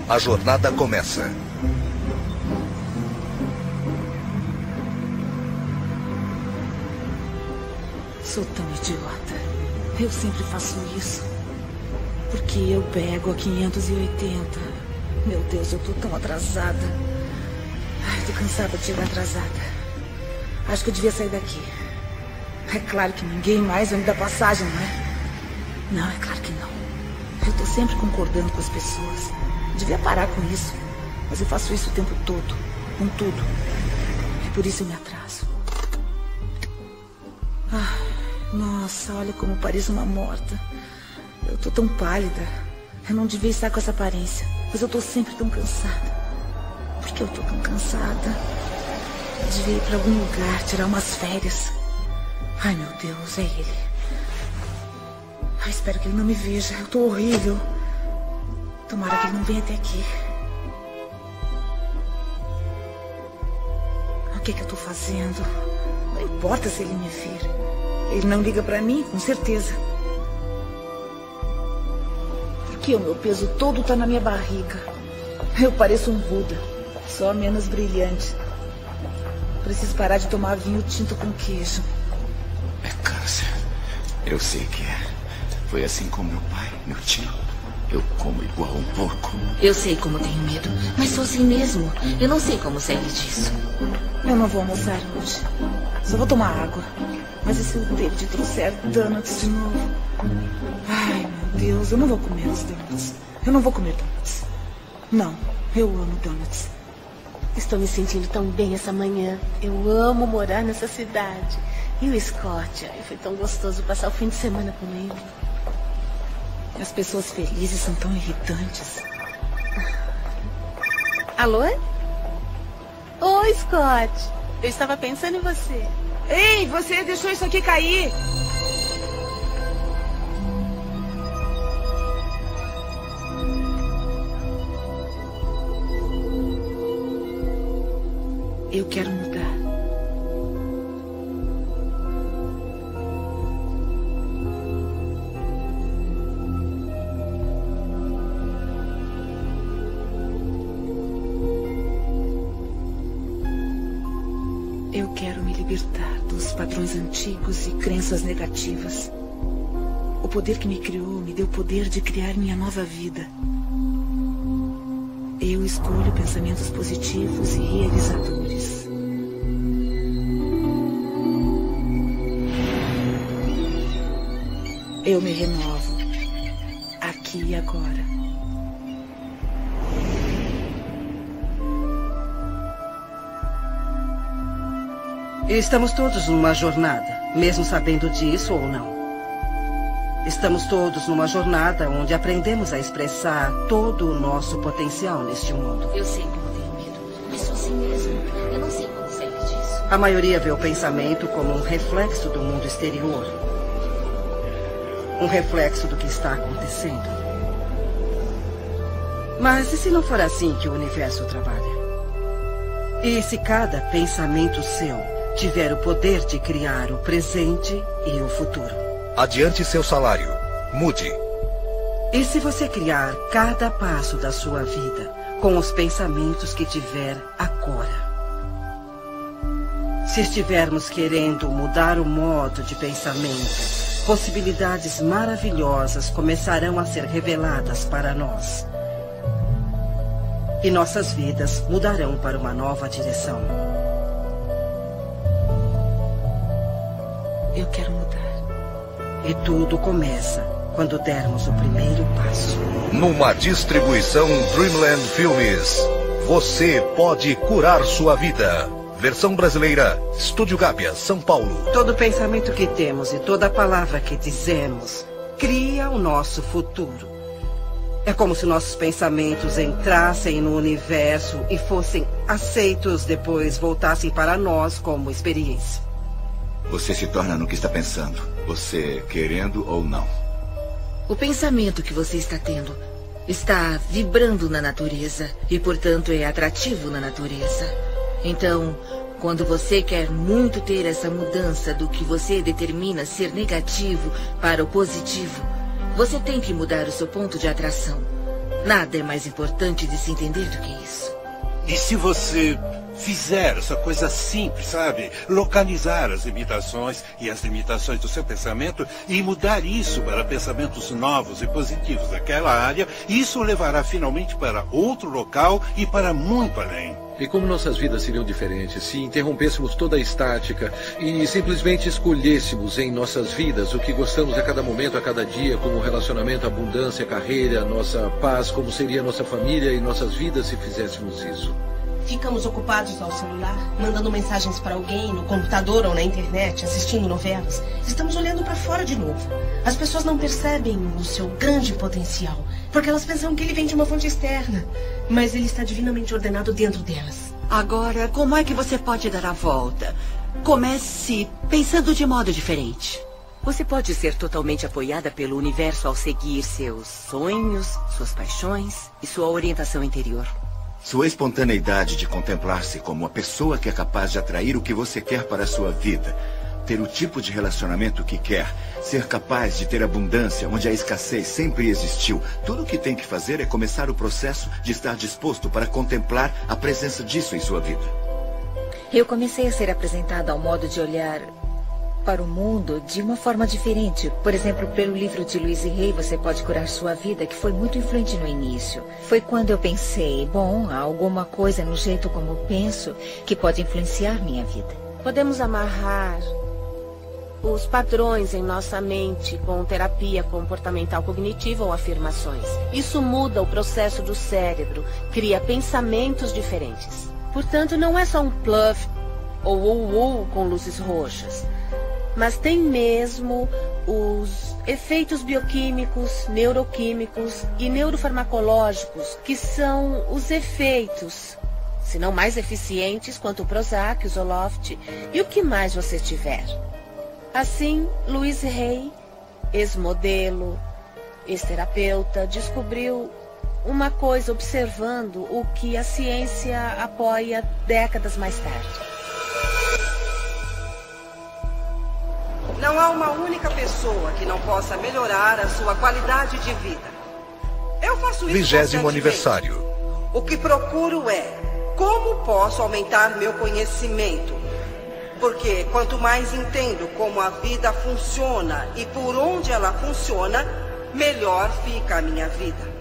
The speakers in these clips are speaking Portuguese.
A jornada começa. Sou tão idiota. Eu sempre faço isso. Porque eu pego a 580. Meu Deus, eu tô tão atrasada. Ai, tô cansada de chegar atrasada. Acho que eu devia sair daqui. É claro que ninguém mais vai me dar passagem, não é? Não, é claro que não. Eu tô sempre concordando com as pessoas. Devia parar com isso. Mas eu faço isso o tempo todo. Com tudo. E por isso eu me atraso. Ai, nossa, olha como pareço uma morta. Eu tô tão pálida. Eu não devia estar com essa aparência. Mas eu tô sempre tão cansada. Por que eu tô tão cansada? Eu devia ir pra algum lugar, tirar umas férias. Ai, meu Deus, é ele. Ai, espero que ele não me veja. Eu tô horrível. Tomara que ele não venha até aqui. O que é que eu tô fazendo? Não importa se ele me vir. Ele não liga pra mim, com certeza. Porque o meu peso todo tá na minha barriga. Eu pareço um Buda, só menos brilhante. Preciso parar de tomar vinho tinto com queijo. É câncer. Eu sei que é. Foi assim com meu pai, meu tio. Eu como igual um porco. Eu sei como tenho medo, mas sou assim mesmo. Eu não sei como sair disso. Eu não vou almoçar hoje. Só vou tomar água. Mas e se o David trouxer donuts de novo? Ai, meu Deus, eu não vou comer os donuts. Eu não vou comer donuts. Não, eu amo donuts. Estou me sentindo tão bem essa manhã. Eu amo morar nessa cidade. E o Scott? Ai, foi tão gostoso passar o fim de semana com ele. As pessoas felizes são tão irritantes. Alô? Oi, Scott. Eu estava pensando em você. Ei, você deixou isso aqui cair. Eu quero mudar. Eu quero me libertar dos padrões antigos e crenças negativas. O poder que me criou me deu o poder de criar minha nova vida. Eu escolho pensamentos positivos e realizadores. Eu me renovo, aqui e agora. Estamos todos numa jornada, mesmo sabendo disso ou não. Estamos todos numa jornada onde aprendemos a expressar todo o nosso potencial neste mundo. Eu sei como tenho medo, mas sou assim mesmo. Eu não sei como sair disso. A maioria vê o pensamento como um reflexo do mundo exterior. Um reflexo do que está acontecendo. Mas e se não for assim que o universo trabalha? E se cada pensamento seu tiver o poder de criar o presente e o futuro? Adiante seu salário. Mude. E se você criar cada passo da sua vida com os pensamentos que tiver agora? Se estivermos querendo mudar o modo de pensamento, possibilidades maravilhosas começarão a ser reveladas para nós. E nossas vidas mudarão para uma nova direção. Eu quero mudar. E tudo começa quando dermos o primeiro passo. Numa distribuição Dreamland Filmes. Você pode curar sua vida. Versão brasileira, Estúdio Gábia, São Paulo. Todo pensamento que temos e toda palavra que dizemos cria o nosso futuro. É como se nossos pensamentos entrassem no universo e fossem aceitos, depois voltassem para nós como experiência. Você se torna no que está pensando, você querendo ou não. O pensamento que você está tendo está vibrando na natureza e, portanto, é atrativo na natureza. Então, quando você quer muito ter essa mudança do que você determina ser negativo para o positivo, você tem que mudar o seu ponto de atração. Nada é mais importante de se entender do que isso. E se você fizer essa coisa simples, sabe? Localizar as limitações e as limitações do seu pensamento e mudar isso para pensamentos novos e positivos naquela área, isso o levará finalmente para outro local e para muito além. E como nossas vidas seriam diferentes se interrompêssemos toda a estática e simplesmente escolhêssemos em nossas vidas o que gostamos a cada momento, a cada dia, como relacionamento, abundância, carreira, nossa paz, como seria nossa família e nossas vidas se fizéssemos isso? Ficamos ocupados ao celular, mandando mensagens para alguém no computador ou na internet, assistindo novelas. Estamos olhando para fora de novo. As pessoas não percebem o seu grande potencial, porque elas pensam que ele vem de uma fonte externa. Mas ele está divinamente ordenado dentro delas. Agora, como é que você pode dar a volta? Comece pensando de modo diferente. Você pode ser totalmente apoiada pelo universo ao seguir seus sonhos, suas paixões e sua orientação interior. Sua espontaneidade de contemplar-se como a pessoa que é capaz de atrair o que você quer para a sua vida, ter o tipo de relacionamento que quer, ser capaz de ter abundância onde a escassez sempre existiu. Tudo o que tem que fazer é começar o processo de estar disposto para contemplar a presença disso em sua vida. Eu comecei a ser apresentada ao modo de olhar para o mundo de uma forma diferente. Por exemplo, pelo livro de Louise Hay, Você Pode Curar Sua Vida, que foi muito influente no início. Foi quando eu pensei, bom, há alguma coisa no jeito como eu penso que pode influenciar minha vida. Podemos amarrar os padrões em nossa mente com terapia comportamental cognitiva ou afirmações. Isso muda o processo do cérebro, cria pensamentos diferentes. Portanto, não é só um bluff ou com luzes roxas, mas tem mesmo os efeitos bioquímicos, neuroquímicos e neurofarmacológicos, que são os efeitos, se não mais eficientes, quanto o Prozac, o Zoloft e o que mais você tiver. Assim, Louise Hay, ex-modelo, ex-terapeuta, descobriu uma coisa observando o que a ciência apoia décadas mais tarde. Não há uma única pessoa que não possa melhorar a sua qualidade de vida. Eu faço isso 20º aniversário. O que procuro é como posso aumentar meu conhecimento. Porque quanto mais entendo como a vida funciona e por onde ela funciona, melhor fica a minha vida.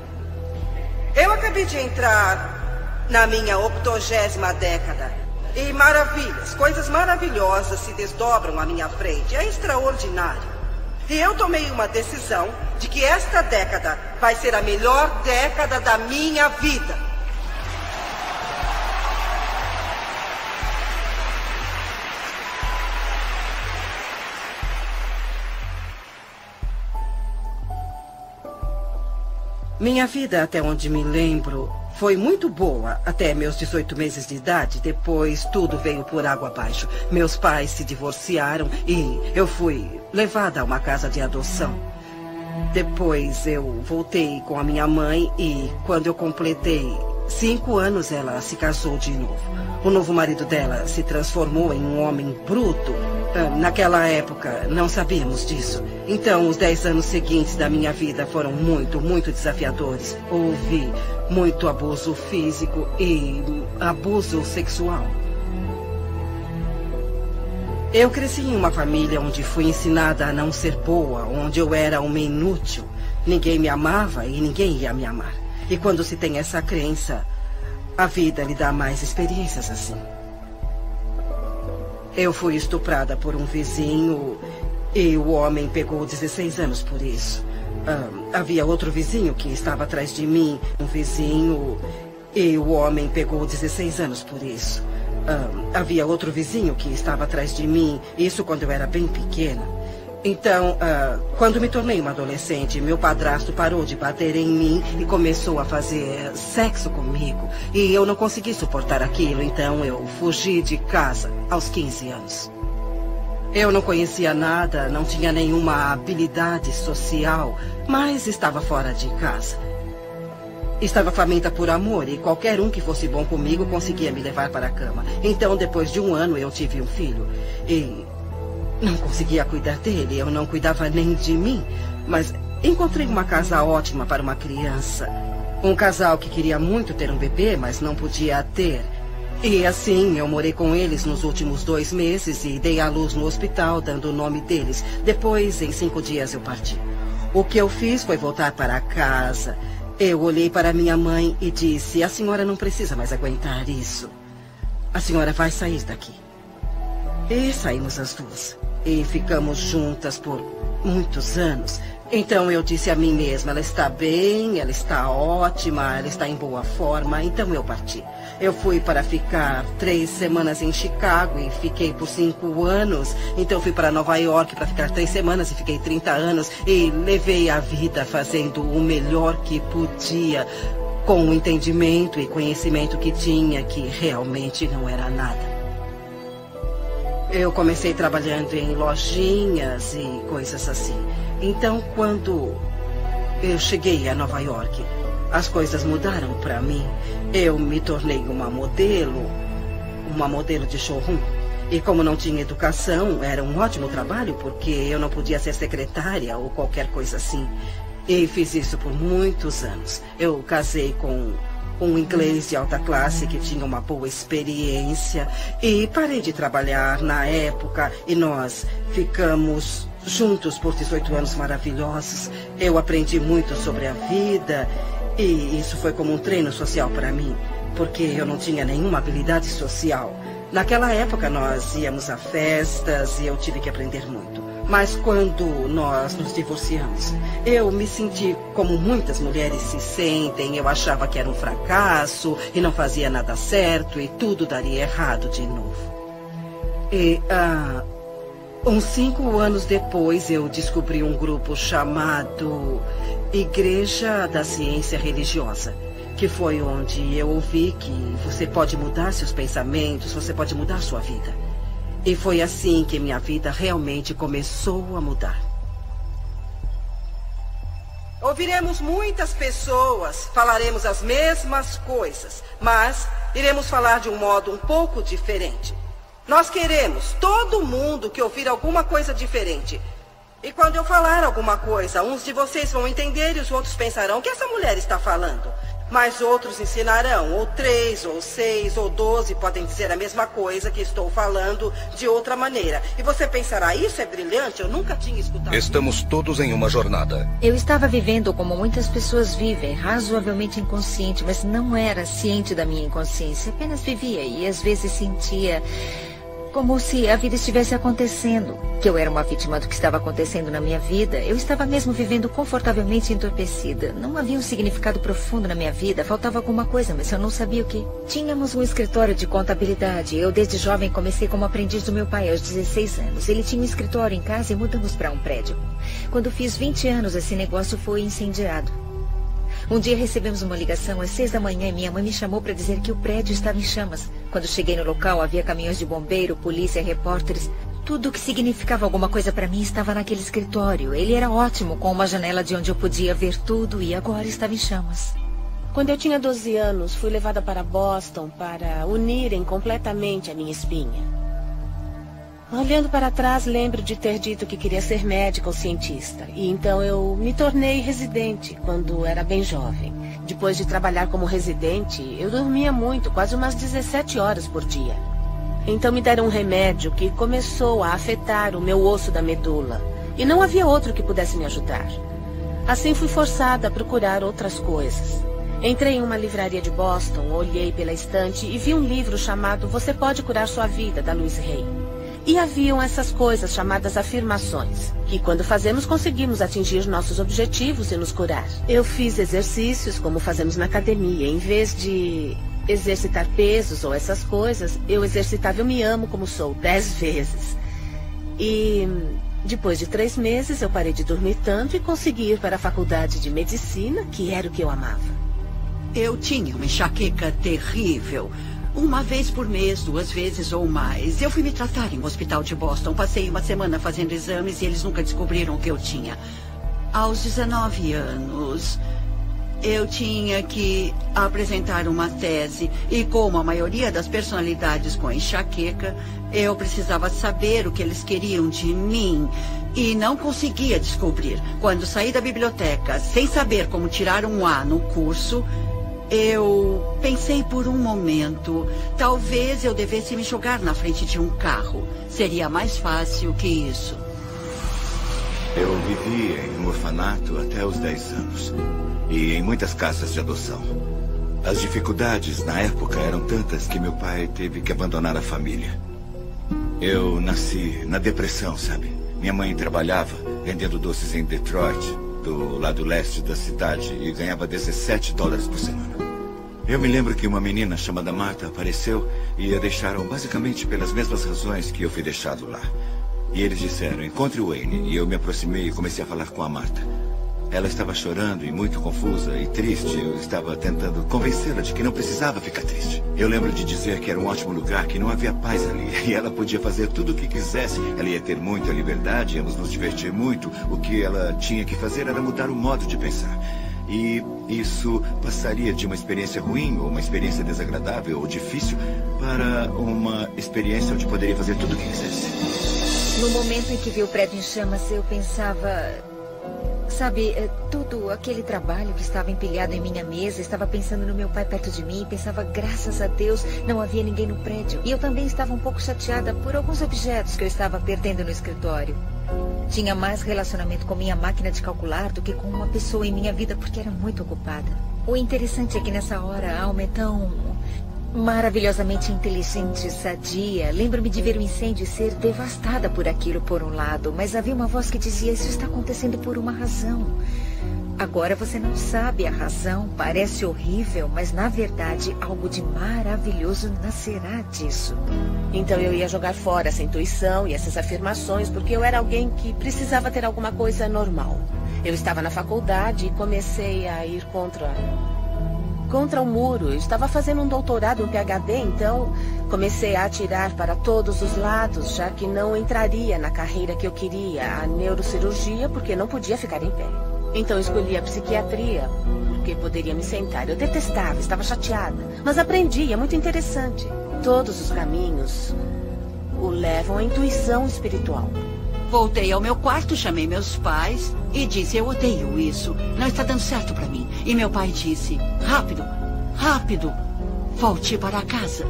Eu acabei de entrar na minha 80ª década. E maravilhas, coisas maravilhosas se desdobram à minha frente. É extraordinário. E eu tomei uma decisão de que esta década vai ser a melhor década da minha vida. Minha vida, até onde me lembro, foi muito boa até meus 18 meses de idade. Depois, tudo veio por água abaixo. Meus pais se divorciaram e eu fui levada a uma casa de adoção. Depois, eu voltei com a minha mãe e, quando eu completei 5 anos, ela se casou de novo. O novo marido dela se transformou em um homem bruto. Naquela época, não sabíamos disso. Então, os 10 anos seguintes da minha vida foram muito, muito desafiadores. Houve muito abuso físico e abuso sexual. Eu cresci em uma família onde fui ensinada a não ser boa, onde eu era uma inútil. Ninguém me amava e ninguém ia me amar. E quando se tem essa crença, a vida lhe dá mais experiências assim. Eu fui estuprada por um vizinho e o homem pegou 16 anos por isso. Havia outro vizinho que estava atrás de mim, um vizinho, e o homem pegou 16 anos por isso. Havia outro vizinho que estava atrás de mim, isso quando eu era bem pequena. Então, quando me tornei uma adolescente, meu padrasto parou de bater em mim e começou a fazer sexo comigo. E eu não consegui suportar aquilo, então eu fugi de casa aos 15 anos. Eu não conhecia nada, não tinha nenhuma habilidade social, mas estava fora de casa. Estava faminta por amor e qualquer um que fosse bom comigo conseguia me levar para a cama. Então, depois de 1 ano, eu tive um filho e não conseguia cuidar dele, eu não cuidava nem de mim. Mas encontrei uma casa ótima para uma criança Um casal que queria muito ter um bebê, mas não podia ter. E assim, eu morei com eles nos últimos 2 meses e dei à luz no hospital, dando o nome deles. Depois, em 5 dias, eu parti. O que eu fiz foi voltar para casa. Eu olhei para minha mãe e disse: a senhora não precisa mais aguentar isso. A senhora vai sair daqui. E saímos as duas. E ficamos juntas por muitos anos. Então eu disse a mim mesma: ela está bem, ela está ótima, ela está em boa forma. Então eu parti. Eu fui para ficar 3 semanas em Chicago e fiquei por 5 anos. Então fui para Nova York para ficar 3 semanas e fiquei 30 anos. E levei a vida fazendo o melhor que podia, com o entendimento e conhecimento que tinha, que realmente não era nada. Eu comecei trabalhando em lojinhas e coisas assim. Então, quando eu cheguei a Nova York, as coisas mudaram para mim. Eu me tornei uma modelo de showroom. E como não tinha educação, era um ótimo trabalho, porque eu não podia ser secretária ou qualquer coisa assim. E fiz isso por muitos anos. Eu casei com um inglês de alta classe que tinha uma boa experiência. E parei de trabalhar na época e nós ficamos juntos por 18 anos maravilhosos. Eu aprendi muito sobre a vida e isso foi como um treino social para mim, porque eu não tinha nenhuma habilidade social. Naquela época nós íamos a festas e eu tive que aprender muito. Mas quando nós nos divorciamos, eu me senti como muitas mulheres se sentem. Eu achava que era um fracasso e não fazia nada certo e tudo daria errado de novo. E uns 5 anos depois eu descobri um grupo chamado Igreja da Ciência Religiosa, que foi onde eu ouvi que você pode mudar seus pensamentos, você pode mudar sua vida. E foi assim que minha vida realmente começou a mudar. Ouviremos muitas pessoas, falaremos as mesmas coisas, mas iremos falar de um modo um pouco diferente. Nós queremos todo mundo que ouvir alguma coisa diferente. E quando eu falar alguma coisa, uns de vocês vão entender e os outros pensarão: o que essa mulher está falando? Mas outros ensinarão, ou 3, ou 6, ou 12 podem dizer a mesma coisa que estou falando de outra maneira. E você pensará: isso é brilhante, eu nunca tinha escutado. Estamos todos em uma jornada. Eu estava vivendo como muitas pessoas vivem, razoavelmente inconsciente, mas não era ciente da minha inconsciência. Apenas vivia e às vezes sentia como se a vida estivesse acontecendo, que eu era uma vítima do que estava acontecendo na minha vida. Eu estava mesmo vivendo confortavelmente entorpecida. Não havia um significado profundo na minha vida, faltava alguma coisa, mas eu não sabia o que. Tínhamos um escritório de contabilidade. Eu, desde jovem, comecei como aprendiz do meu pai aos 16 anos. Ele tinha um escritório em casa e mudamos para um prédio. Quando fiz 20 anos, esse negócio foi incendiado. Um dia recebemos uma ligação às 6 da manhã e minha mãe me chamou para dizer que o prédio estava em chamas. Quando cheguei no local, havia caminhões de bombeiro, polícia, repórteres. Tudo o que significava alguma coisa para mim estava naquele escritório. Ele era ótimo, com uma janela de onde eu podia ver tudo, e agora estava em chamas. Quando eu tinha 12 anos, fui levada para Boston para unirem completamente a minha espinha. Olhando para trás, lembro de ter dito que queria ser médica ou cientista. E então eu me tornei residente quando era bem jovem. Depois de trabalhar como residente, eu dormia muito, quase umas 17 horas por dia. Então me deram um remédio que começou a afetar o meu osso da medula. E não havia outro que pudesse me ajudar. Assim fui forçada a procurar outras coisas. Entrei em uma livraria de Boston, olhei pela estante e vi um livro chamado Você Pode Curar Sua Vida, da Louise Hay. E haviam essas coisas chamadas afirmações, que quando fazemos conseguimos atingir nossos objetivos e nos curar. Eu fiz exercícios como fazemos na academia. Em vez de exercitar pesos ou essas coisas, eu exercitava Eu Me Amo Como Sou 10 vezes. E depois de 3 meses eu parei de dormir tanto e consegui ir para a faculdade de medicina, que era o que eu amava. Eu tinha uma enxaqueca terrível. 1 vez por mês, 2 vezes ou mais. Eu fui me tratar em um hospital de Boston. Passei 1 semana fazendo exames e eles nunca descobriram o que eu tinha. Aos 19 anos, eu tinha que apresentar uma tese. E como a maioria das personalidades com enxaqueca, eu precisava saber o que eles queriam de mim. e não conseguia descobrir. Quando saí da biblioteca, sem saber como tirar um A no curso, eu pensei por um momento, talvez eu devesse me jogar na frente de um carro. Seria mais fácil que isso. Eu vivia em um orfanato até os 10 anos. E em muitas casas de adoção. As dificuldades na época eram tantas que meu pai teve que abandonar a família. Eu nasci na depressão, sabe? Minha mãe trabalhava vendendo doces em Detroit, do lado leste da cidade, e ganhava $17 por semana. Eu me lembro que uma menina chamada Marta apareceu e a deixaram basicamente pelas mesmas razões que eu fui deixado lá. E eles disseram, encontre o Wayne. E eu me aproximei e comecei a falar com a Marta. Ela estava chorando e muito confusa e triste. Eu estava tentando convencê-la de que não precisava ficar triste. Eu lembro de dizer que era um ótimo lugar, que não havia paz ali. E ela podia fazer tudo o que quisesse. Ela ia ter muita liberdade, íamos nos divertir muito. O que ela tinha que fazer era mudar o modo de pensar. E isso passaria de uma experiência ruim, ou uma experiência desagradável ou difícil, para uma experiência onde poderia fazer tudo o que quisesse. No momento em que vi o prédio em chamas, eu pensava... Sabe, todo aquele trabalho que estava empilhado em minha mesa, estava pensando no meu pai perto de mim, pensava, graças a Deus, não havia ninguém no prédio. E eu também estava um pouco chateada por alguns objetos que eu estava perdendo no escritório. Tinha mais relacionamento com minha máquina de calcular do que com uma pessoa em minha vida, porque era muito ocupada. O interessante é que nessa hora a alma é tão maravilhosamente inteligente, sadia. Lembro-me de ver o incêndio e ser devastada por aquilo por um lado, mas havia uma voz que dizia, isso está acontecendo por uma razão. Agora você não sabe a razão, parece horrível, mas na verdade algo de maravilhoso nascerá disso. Então eu ia jogar fora essa intuição e essas afirmações, porque eu era alguém que precisava ter alguma coisa normal. Eu estava na faculdade e comecei a ir contra o muro. Eu estava fazendo um doutorado, um PhD, então comecei a atirar para todos os lados, já que não entraria na carreira que eu queria, a neurocirurgia, porque não podia ficar em pé. Então escolhi a psiquiatria, porque poderia me sentar. Eu detestava, estava chateada, mas aprendi, é muito interessante. Todos os caminhos o levam à intuição espiritual. Voltei ao meu quarto, chamei meus pais e disse, eu odeio isso, não está dando certo para mim. E meu pai disse, rápido, rápido, volte para casa.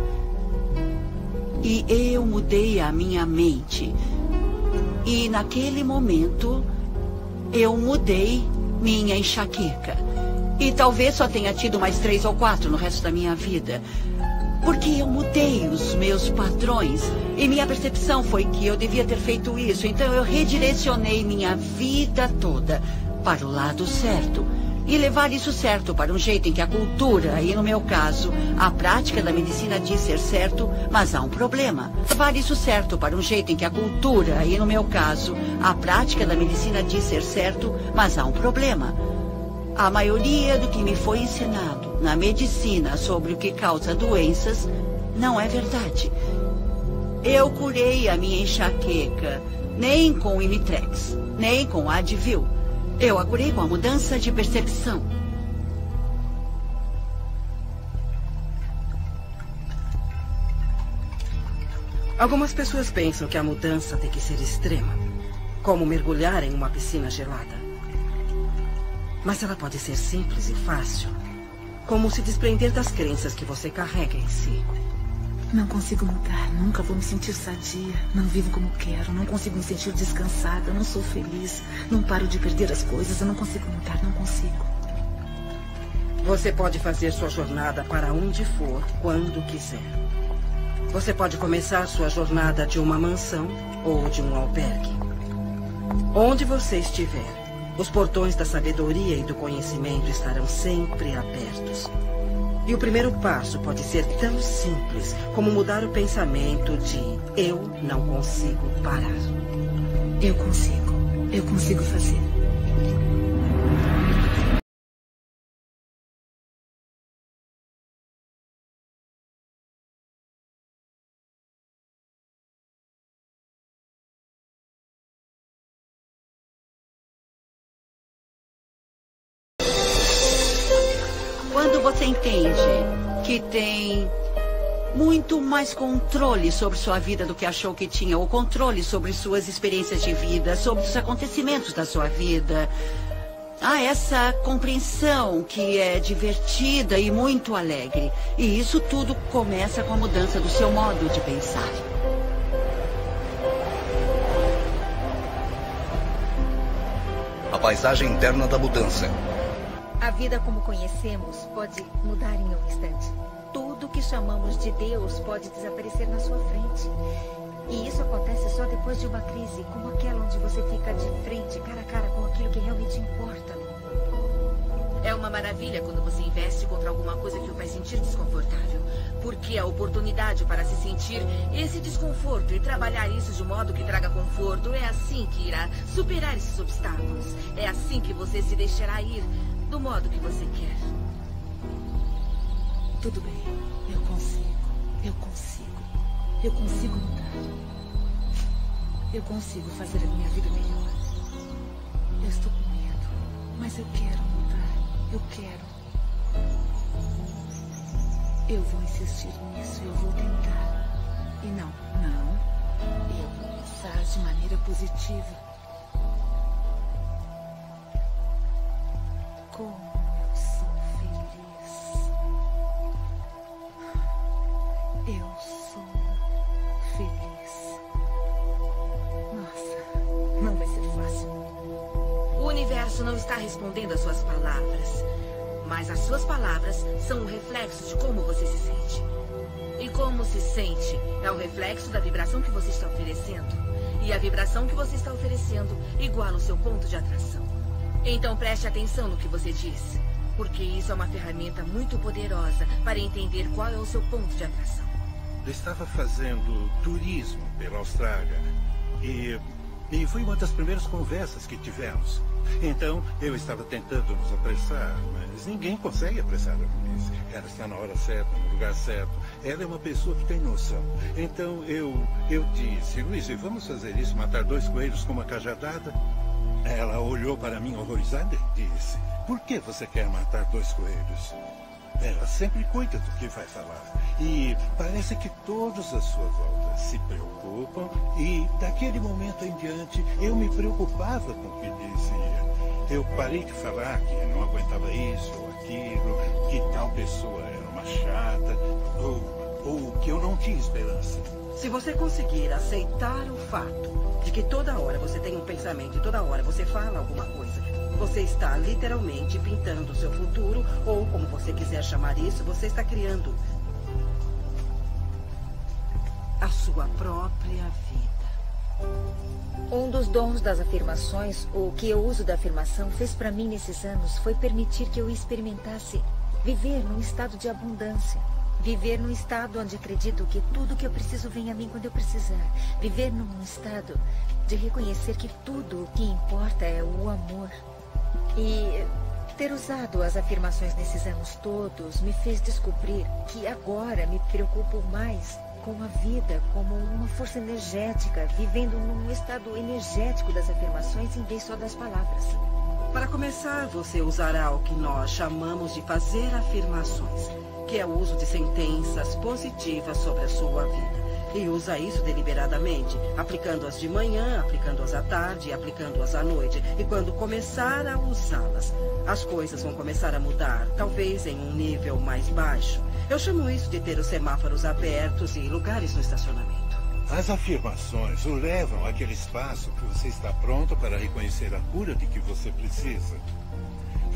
E eu mudei a minha mente. E naquele momento, eu mudei minha enxaqueca. E talvez só tenha tido mais 3 ou 4 no resto da minha vida. Porque eu mudei os meus padrões e minha percepção foi que eu devia ter feito isso. Então eu redirecionei minha vida toda para o lado certo. E levar isso certo para um jeito em que a cultura, e no meu caso, a prática da medicina diz ser certo, mas há um problema. Levar isso certo para um jeito em que a cultura, e no meu caso, a prática da medicina diz ser certo, mas há um problema. A maioria do que me foi ensinado na medicina sobre o que causa doenças não é verdade. Eu curei a minha enxaqueca nem com o Imitrex, nem com Advil. Eu a curei com a mudança de percepção. Algumas pessoas pensam que a mudança tem que ser extrema, como mergulhar em uma piscina gelada. Mas ela pode ser simples e fácil, como se desprender das crenças que você carrega em si. Não consigo mudar, nunca vou me sentir sadia. Não vivo como quero, não consigo me sentir descansada, não sou feliz. Não paro de perder as coisas, eu não consigo mudar, não consigo. Você pode fazer sua jornada para onde for, quando quiser. Você pode começar sua jornada de uma mansão ou de um albergue. Onde você estiver, os portões da sabedoria e do conhecimento estarão sempre abertos. E o primeiro passo pode ser tão simples como mudar o pensamento de eu não consigo parar. Eu consigo fazer. Quando você entende que tem muito mais controle sobre sua vida do que achou que tinha. O controle sobre suas experiências de vida, sobre os acontecimentos da sua vida. Há essa compreensão que é divertida e muito alegre. E isso tudo começa com a mudança do seu modo de pensar. A paisagem interna da mudança. A vida como conhecemos pode mudar em um instante. Tudo que chamamos de Deus pode desaparecer na sua frente. E isso acontece só depois de uma crise, como aquela onde você fica de frente, cara a cara com aquilo que realmente importa. É uma maravilha quando você investe contra alguma coisa que o faz sentir desconfortável. Porque a oportunidade para se sentir esse desconforto e trabalhar isso de modo que traga conforto é assim que irá superar esses obstáculos. É assim que você se deixará ir do modo que você quer. Tudo bem, eu consigo mudar. Eu consigo fazer a minha vida melhor. Eu estou com medo, mas eu quero mudar. Eu quero. Eu vou insistir nisso, eu vou tentar. E não. Eu vou pensar de maneira positiva. Como eu sou feliz. Eu sou feliz. Nossa, não vai ser fácil. O universo não está respondendo às suas palavras. Mas as suas palavras são o reflexo de como você se sente. E como se sente é o reflexo da vibração que você está oferecendo. E a vibração que você está oferecendo iguala o seu ponto de atração. Então preste atenção no que você diz. Porque isso é uma ferramenta muito poderosa para entender qual é o seu ponto de atração. Eu estava fazendo turismo pela Austrália. E foi uma das primeiras conversas que tivemos. Então, eu estava tentando nos apressar, mas ninguém consegue apressar a Luísa. Ela está na hora certa, no lugar certo. Ela é uma pessoa que tem noção. Então, eu disse, Luísa, vamos fazer isso, matar 2 coelhos com uma cajadada? Ela olhou para mim horrorizada e disse, por que você quer matar 2 coelhos? Ela sempre cuida do que vai falar. E parece que todos à sua volta se preocupam. E daquele momento em diante, eu me preocupava com o que dizia. Eu parei de falar que não aguentava isso ou aquilo, que tal pessoa era uma chata, ou que eu não tinha esperança. Se você conseguir aceitar o fato de que toda hora você tem um pensamento e toda hora você fala alguma coisa, você está literalmente pintando o seu futuro, ou como você quiser chamar isso, você está criando a sua própria vida. Um dos dons das afirmações, o que eu uso da afirmação, fez para mim nesses anos foi permitir que eu experimentasse viver num estado de abundância. Viver num estado onde acredito que tudo que eu preciso vem a mim quando eu precisar. Viver num estado de reconhecer que tudo o que importa é o amor. E ter usado as afirmações nesses anos todos me fez descobrir que agora me preocupo mais com a vida como uma força energética, vivendo num estado energético das afirmações em vez só das palavras. Para começar, você usará o que nós chamamos de fazer afirmações, que é o uso de sentenças positivas sobre a sua vida. E usa isso deliberadamente, aplicando-as de manhã, aplicando-as à tarde, aplicando-as à noite. E quando começar a usá-las, as coisas vão começar a mudar, talvez em um nível mais baixo. Eu chamo isso de ter os semáforos abertos e lugares no estacionamento. As afirmações o levam àquele espaço que você está pronto para reconhecer a cura de que você precisa.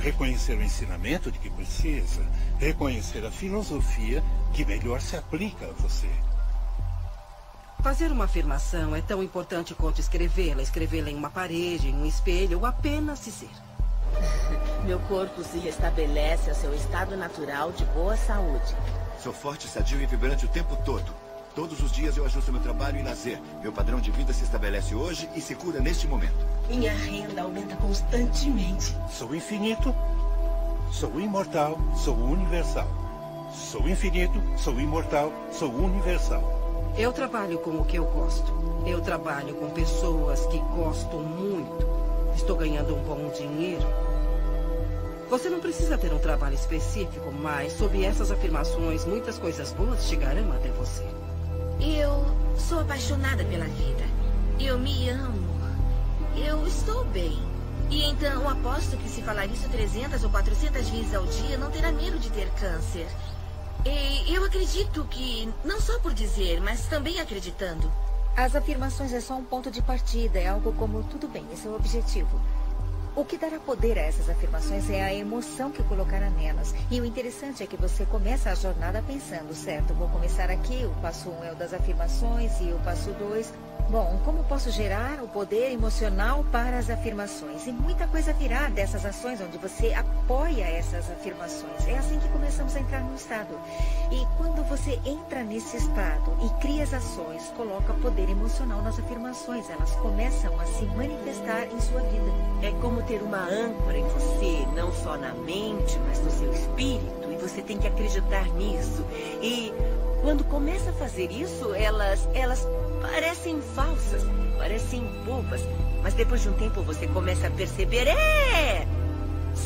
Reconhecer o ensinamento de que precisa. Reconhecer a filosofia que melhor se aplica a você. Fazer uma afirmação é tão importante quanto escrevê-la em uma parede, em um espelho, ou apenas dizer. Meu corpo se restabelece ao seu estado natural de boa saúde. Sou forte, sadio e vibrante o tempo todo. Todos os dias eu ajusto meu trabalho e lazer. Meu padrão de vida se estabelece hoje e se cura neste momento. Minha renda aumenta constantemente. Sou infinito, sou imortal, sou universal. Sou infinito, sou imortal, sou universal. Eu trabalho com o que eu gosto. Eu trabalho com pessoas que gosto muito. Estou ganhando um bom dinheiro. Você não precisa ter um trabalho específico, mas sob essas afirmações, muitas coisas boas chegarão até você. Eu sou apaixonada pela vida. Eu me amo. Eu estou bem. E então aposto que se falar isso 300 ou 400 vezes ao dia, não terá medo de ter câncer. E eu acredito que, não só por dizer, mas também acreditando. As afirmações é só um ponto de partida, é algo como, tudo bem, esse é o objetivo. O que dará poder a essas afirmações é a emoção que colocará nelas. E o interessante é que você começa a jornada pensando, certo, vou começar aqui, o passo 1 é o das afirmações e o passo 2... Bom, como posso gerar o poder emocional para as afirmações? E muita coisa virá dessas ações onde você apoia essas afirmações. É assim que começamos a entrar no estado. E quando você entra nesse estado e cria as ações, coloca poder emocional nas afirmações. Elas começam a se manifestar em sua vida. É como ter uma âncora em você, não só na mente, mas no seu espírito. E você tem que acreditar nisso. E quando começa a fazer isso, elas parecem falsas, parecem bobas. Mas depois de um tempo você começa a perceber,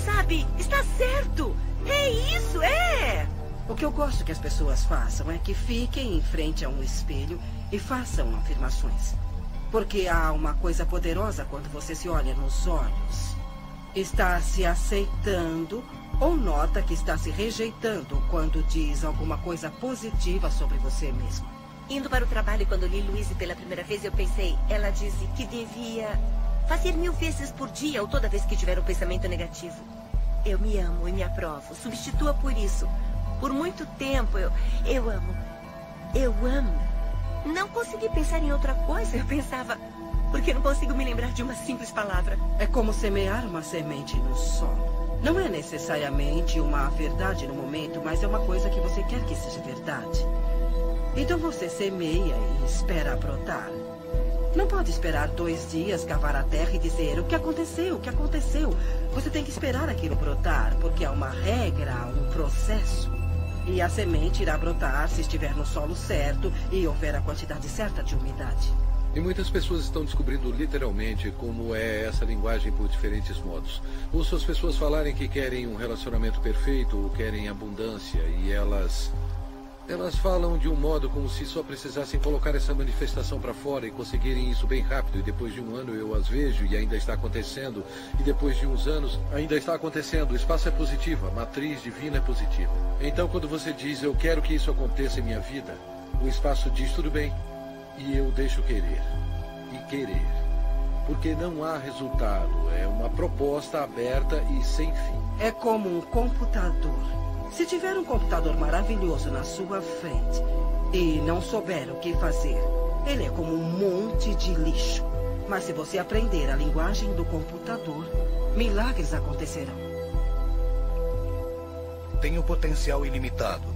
sabe, está certo, é isso, O que eu gosto que as pessoas façam é que fiquem em frente a um espelho e façam afirmações. Porque há uma coisa poderosa quando você se olha nos olhos. Está se aceitando ou nota que está se rejeitando quando diz alguma coisa positiva sobre você mesmo. Indo para o trabalho, quando li Louise pela primeira vez, eu pensei, ela disse que devia fazer 1000 vezes por dia ou toda vez que tiver um pensamento negativo. Eu me amo e me aprovo. Substitua por isso. Por muito tempo, eu amo. Eu amo. Não consegui pensar em outra coisa. Eu pensava, porque não consigo me lembrar de uma simples palavra. É como semear uma semente no solo. Não é necessariamente uma verdade no momento, mas é uma coisa que você quer que seja verdade. Então você semeia e espera brotar. Não pode esperar 2 dias, cavar a terra e dizer o que aconteceu, o que aconteceu. Você tem que esperar aquilo brotar, porque há uma regra, há um processo. E a semente irá brotar se estiver no solo certo e houver a quantidade certa de umidade. E muitas pessoas estão descobrindo literalmente como é essa linguagem por diferentes modos. Ouço as pessoas falarem que querem um relacionamento perfeito ou querem abundância e elas falam de um modo como se só precisassem colocar essa manifestação para fora e conseguirem isso bem rápido. E depois de um ano eu as vejo e ainda está acontecendo. E depois de uns anos ainda está acontecendo. O espaço é positivo, a matriz divina é positiva. Então quando você diz, eu quero que isso aconteça em minha vida, o espaço diz, tudo bem. E eu deixo querer. E querer. Porque não há resultado. É uma proposta aberta e sem fim. É como um computador. Se tiver um computador maravilhoso na sua frente e não souber o que fazer, ele é como um monte de lixo. Mas se você aprender a linguagem do computador, milagres acontecerão. Tem um potencial ilimitado.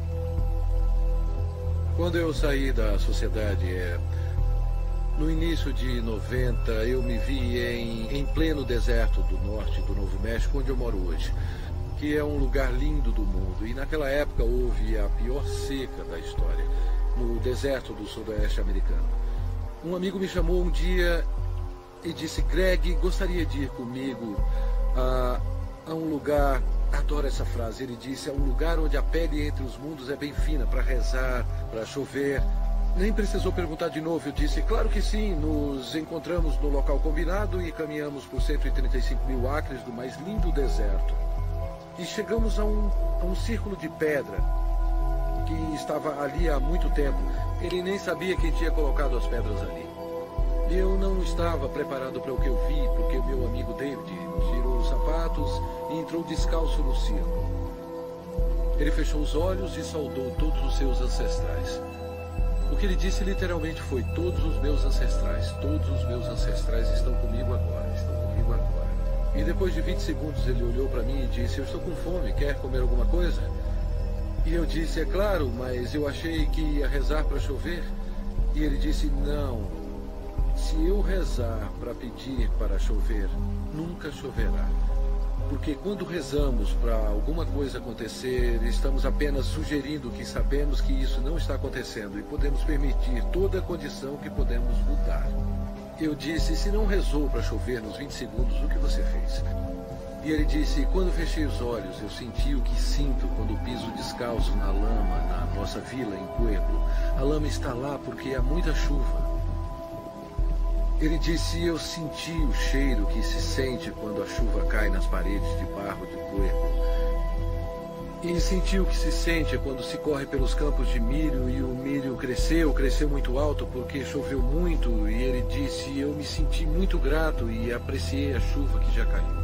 Quando eu saí da sociedade, no início de 90, eu me vi em pleno deserto do norte do Novo México, onde eu moro hoje, que é um lugar lindo do mundo. E naquela época houve a pior seca da história, no deserto do sudoeste americano. Um amigo me chamou um dia e disse, Greg, gostaria de ir comigo a um lugar, adoro essa frase, ele disse, é um lugar onde a pele entre os mundos é bem fina, para rezar, para chover. Nem precisou perguntar de novo, eu disse, claro que sim, nos encontramos no local combinado e caminhamos por 135 mil acres do mais lindo deserto. E chegamos a um círculo de pedra que estava ali há muito tempo. Ele nem sabia quem tinha colocado as pedras ali. Eu não estava preparado para o que eu vi, porque o meu amigo David tirou os sapatos e entrou descalço no círculo. Ele fechou os olhos e saudou todos os seus ancestrais. O que ele disse literalmente foi, todos os meus ancestrais estão comigo agora, E depois de 20 segundos ele olhou para mim e disse, eu estou com fome, quer comer alguma coisa? E eu disse, é claro, mas eu achei que ia rezar para chover. E ele disse, não, se eu rezar para pedir para chover, nunca choverá. Porque quando rezamos para alguma coisa acontecer, estamos apenas sugerindo que sabemos que isso não está acontecendo e podemos permitir toda a condição que podemos mudar. Eu disse, se não rezou para chover nos 20 segundos, o que você fez? E ele disse, quando fechei os olhos, eu senti o que sinto quando piso descalço na lama na nossa vila em Pueblo. A lama está lá porque há muita chuva. Ele disse, eu senti o cheiro que se sente quando a chuva cai nas paredes de barro de Pueblo. E senti o que se sente quando se corre pelos campos de milho e o milho cresceu muito alto porque choveu muito. E ele disse, eu me senti muito grato e apreciei a chuva que já caiu.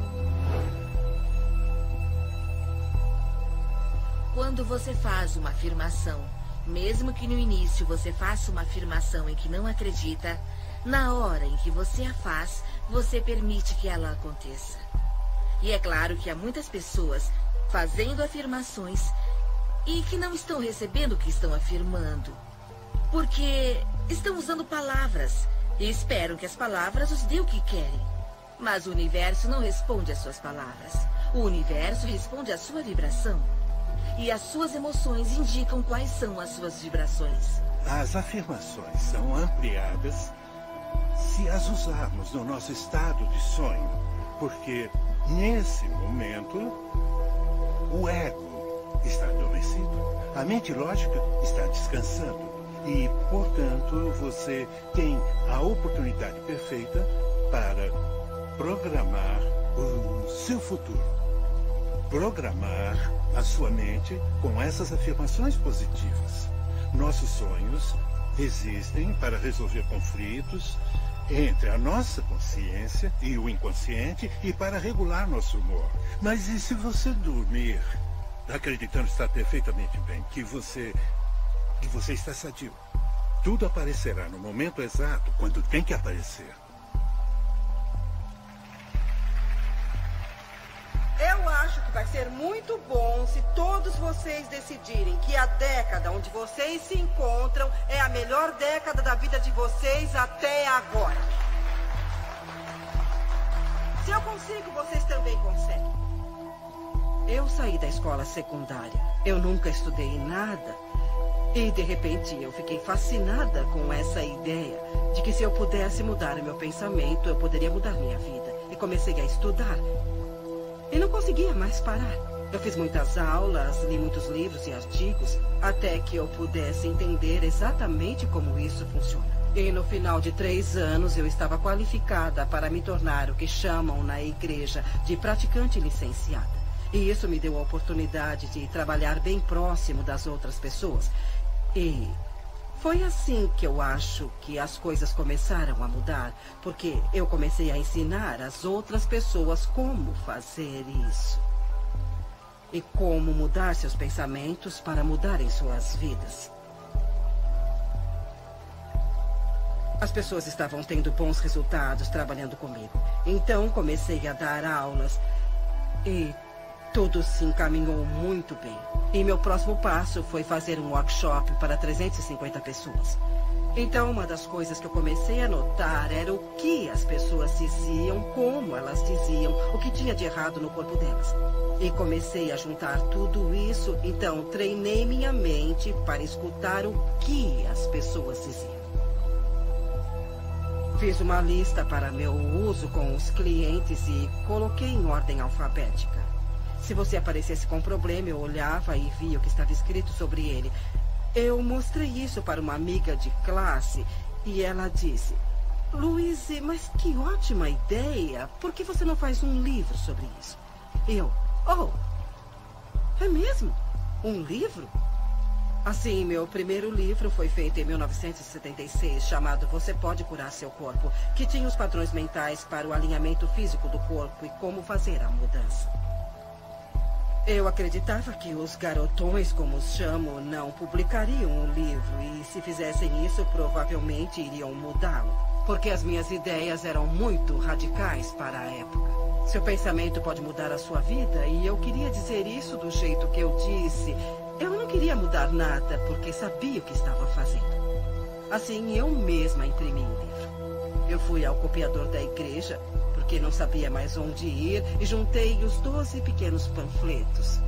Quando você faz uma afirmação, mesmo que no início você faça uma afirmação em que não acredita, na hora em que você a faz, você permite que ela aconteça. E é claro que há muitas pessoas fazendo afirmações e que não estão recebendo o que estão afirmando, porque estão usando palavras e esperam que as palavras os dê o que querem. Mas o universo não responde às suas palavras. O universo responde à sua vibração. E as suas emoções indicam quais são as suas vibrações. As afirmações são ampliadas se as usarmos no nosso estado de sonho, porque nesse momento o ego está adormecido, a mente lógica está descansando e, portanto, você tem a oportunidade perfeita para programar o seu futuro, programar a sua mente com essas afirmações positivas. Nossos sonhos existem para resolver conflitos entre a nossa consciência e o inconsciente e para regular nosso humor. Mas e se você dormir acreditando estar perfeitamente bem, que você está sadio? Tudo aparecerá no momento exato, quando tem que aparecer. Eu acho que vai ser muito bom se todos vocês decidirem que a década onde vocês se encontram é a melhor década da vida de vocês até agora. Se eu consigo, vocês também conseguem. Eu saí da escola secundária. Eu nunca estudei nada. E, de repente, eu fiquei fascinada com essa ideia de que se eu pudesse mudar o meu pensamento, eu poderia mudar minha vida. E comecei a estudar. E não conseguia mais parar. Eu fiz muitas aulas, li muitos livros e artigos, até que eu pudesse entender exatamente como isso funciona. E no final de 3 anos, eu estava qualificada para me tornar o que chamam na igreja de praticante licenciada. E isso me deu a oportunidade de trabalhar bem próximo das outras pessoas. E foi assim que eu acho que as coisas começaram a mudar, porque eu comecei a ensinar as outras pessoas como fazer isso. E como mudar seus pensamentos para mudarem suas vidas. As pessoas estavam tendo bons resultados trabalhando comigo. Então comecei a dar aulas e tudo se encaminhou muito bem. E meu próximo passo foi fazer um workshop para 350 pessoas. Então, uma das coisas que eu comecei a notar era o que as pessoas diziam, como elas diziam, o que tinha de errado no corpo delas. E comecei a juntar tudo isso, então treinei minha mente para escutar o que as pessoas diziam. Fiz uma lista para meu uso com os clientes e coloquei em ordem alfabética. Se você aparecesse com um problema, eu olhava e via o que estava escrito sobre ele. Eu mostrei isso para uma amiga de classe e ela disse: Louise, mas que ótima ideia. Por que você não faz um livro sobre isso? Eu, é mesmo? Um livro? Assim, meu primeiro livro foi feito em 1976, chamado Você Pode Curar Seu Corpo, que tinha os padrões mentais para o alinhamento físico do corpo e como fazer a mudança. Eu acreditava que os garotões, como os chamo, não publicariam o livro e, se fizessem isso, provavelmente iriam mudá-lo. Porque as minhas ideias eram muito radicais para a época. Seu pensamento pode mudar a sua vida e eu queria dizer isso do jeito que eu disse. Eu não queria mudar nada porque sabia o que estava fazendo. Assim, eu mesma imprimi o livro. Eu fui ao copiador da igreja, porque não sabia mais onde ir, e juntei os 12 pequenos panfletos.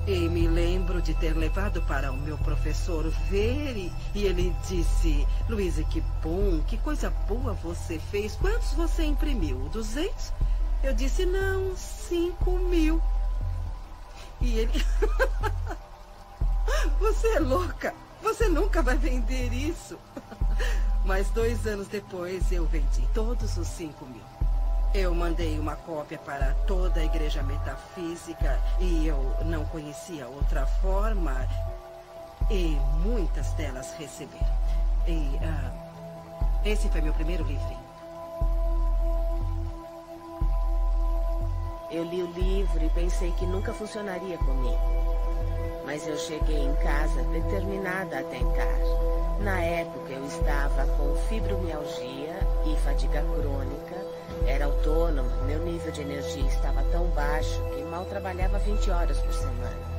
E me lembro de ter levado para o meu professor ver, e ele disse: Louise, que bom, que coisa boa você fez. Quantos você imprimiu? 200? Eu disse, não, 5.000. E ele... Você é louca. Você nunca vai vender isso. Mas 2 anos depois eu vendi todos os 5.000. Eu mandei uma cópia para toda a igreja metafísica e eu não conhecia outra forma. E muitas delas receberam. E esse foi meu primeiro livrinho. Eu li o livro e pensei que nunca funcionaria comigo. Mas eu cheguei em casa determinada a tentar. Na época eu estava com fibromialgia e fadiga crônica. Era autônoma, meu nível de energia estava tão baixo que mal trabalhava 20 horas por semana.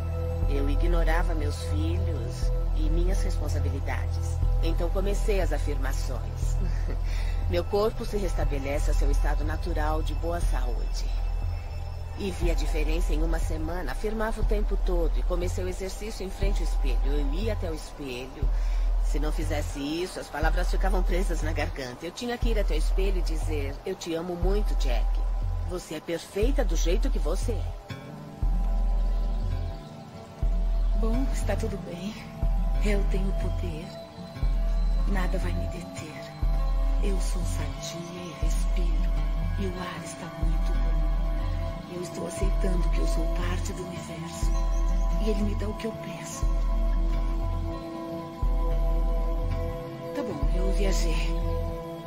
Eu ignorava meus filhos e minhas responsabilidades. Então comecei as afirmações. Meu corpo se restabelece ao seu estado natural de boa saúde. E vi a diferença em uma semana. Afirmava o tempo todo e comecei o exercício em frente ao espelho. Eu ia até o espelho. Se não fizesse isso, as palavras ficavam presas na garganta. Eu tinha que ir até o espelho e dizer: eu te amo muito, Jack. Você é perfeita do jeito que você é. Bom, está tudo bem. Eu tenho poder. Nada vai me deter. Eu sou sadia e respiro. E o ar está muito bom. Eu estou aceitando que eu sou parte do universo. E ele me dá o que eu peço. Tá bom, eu viajei.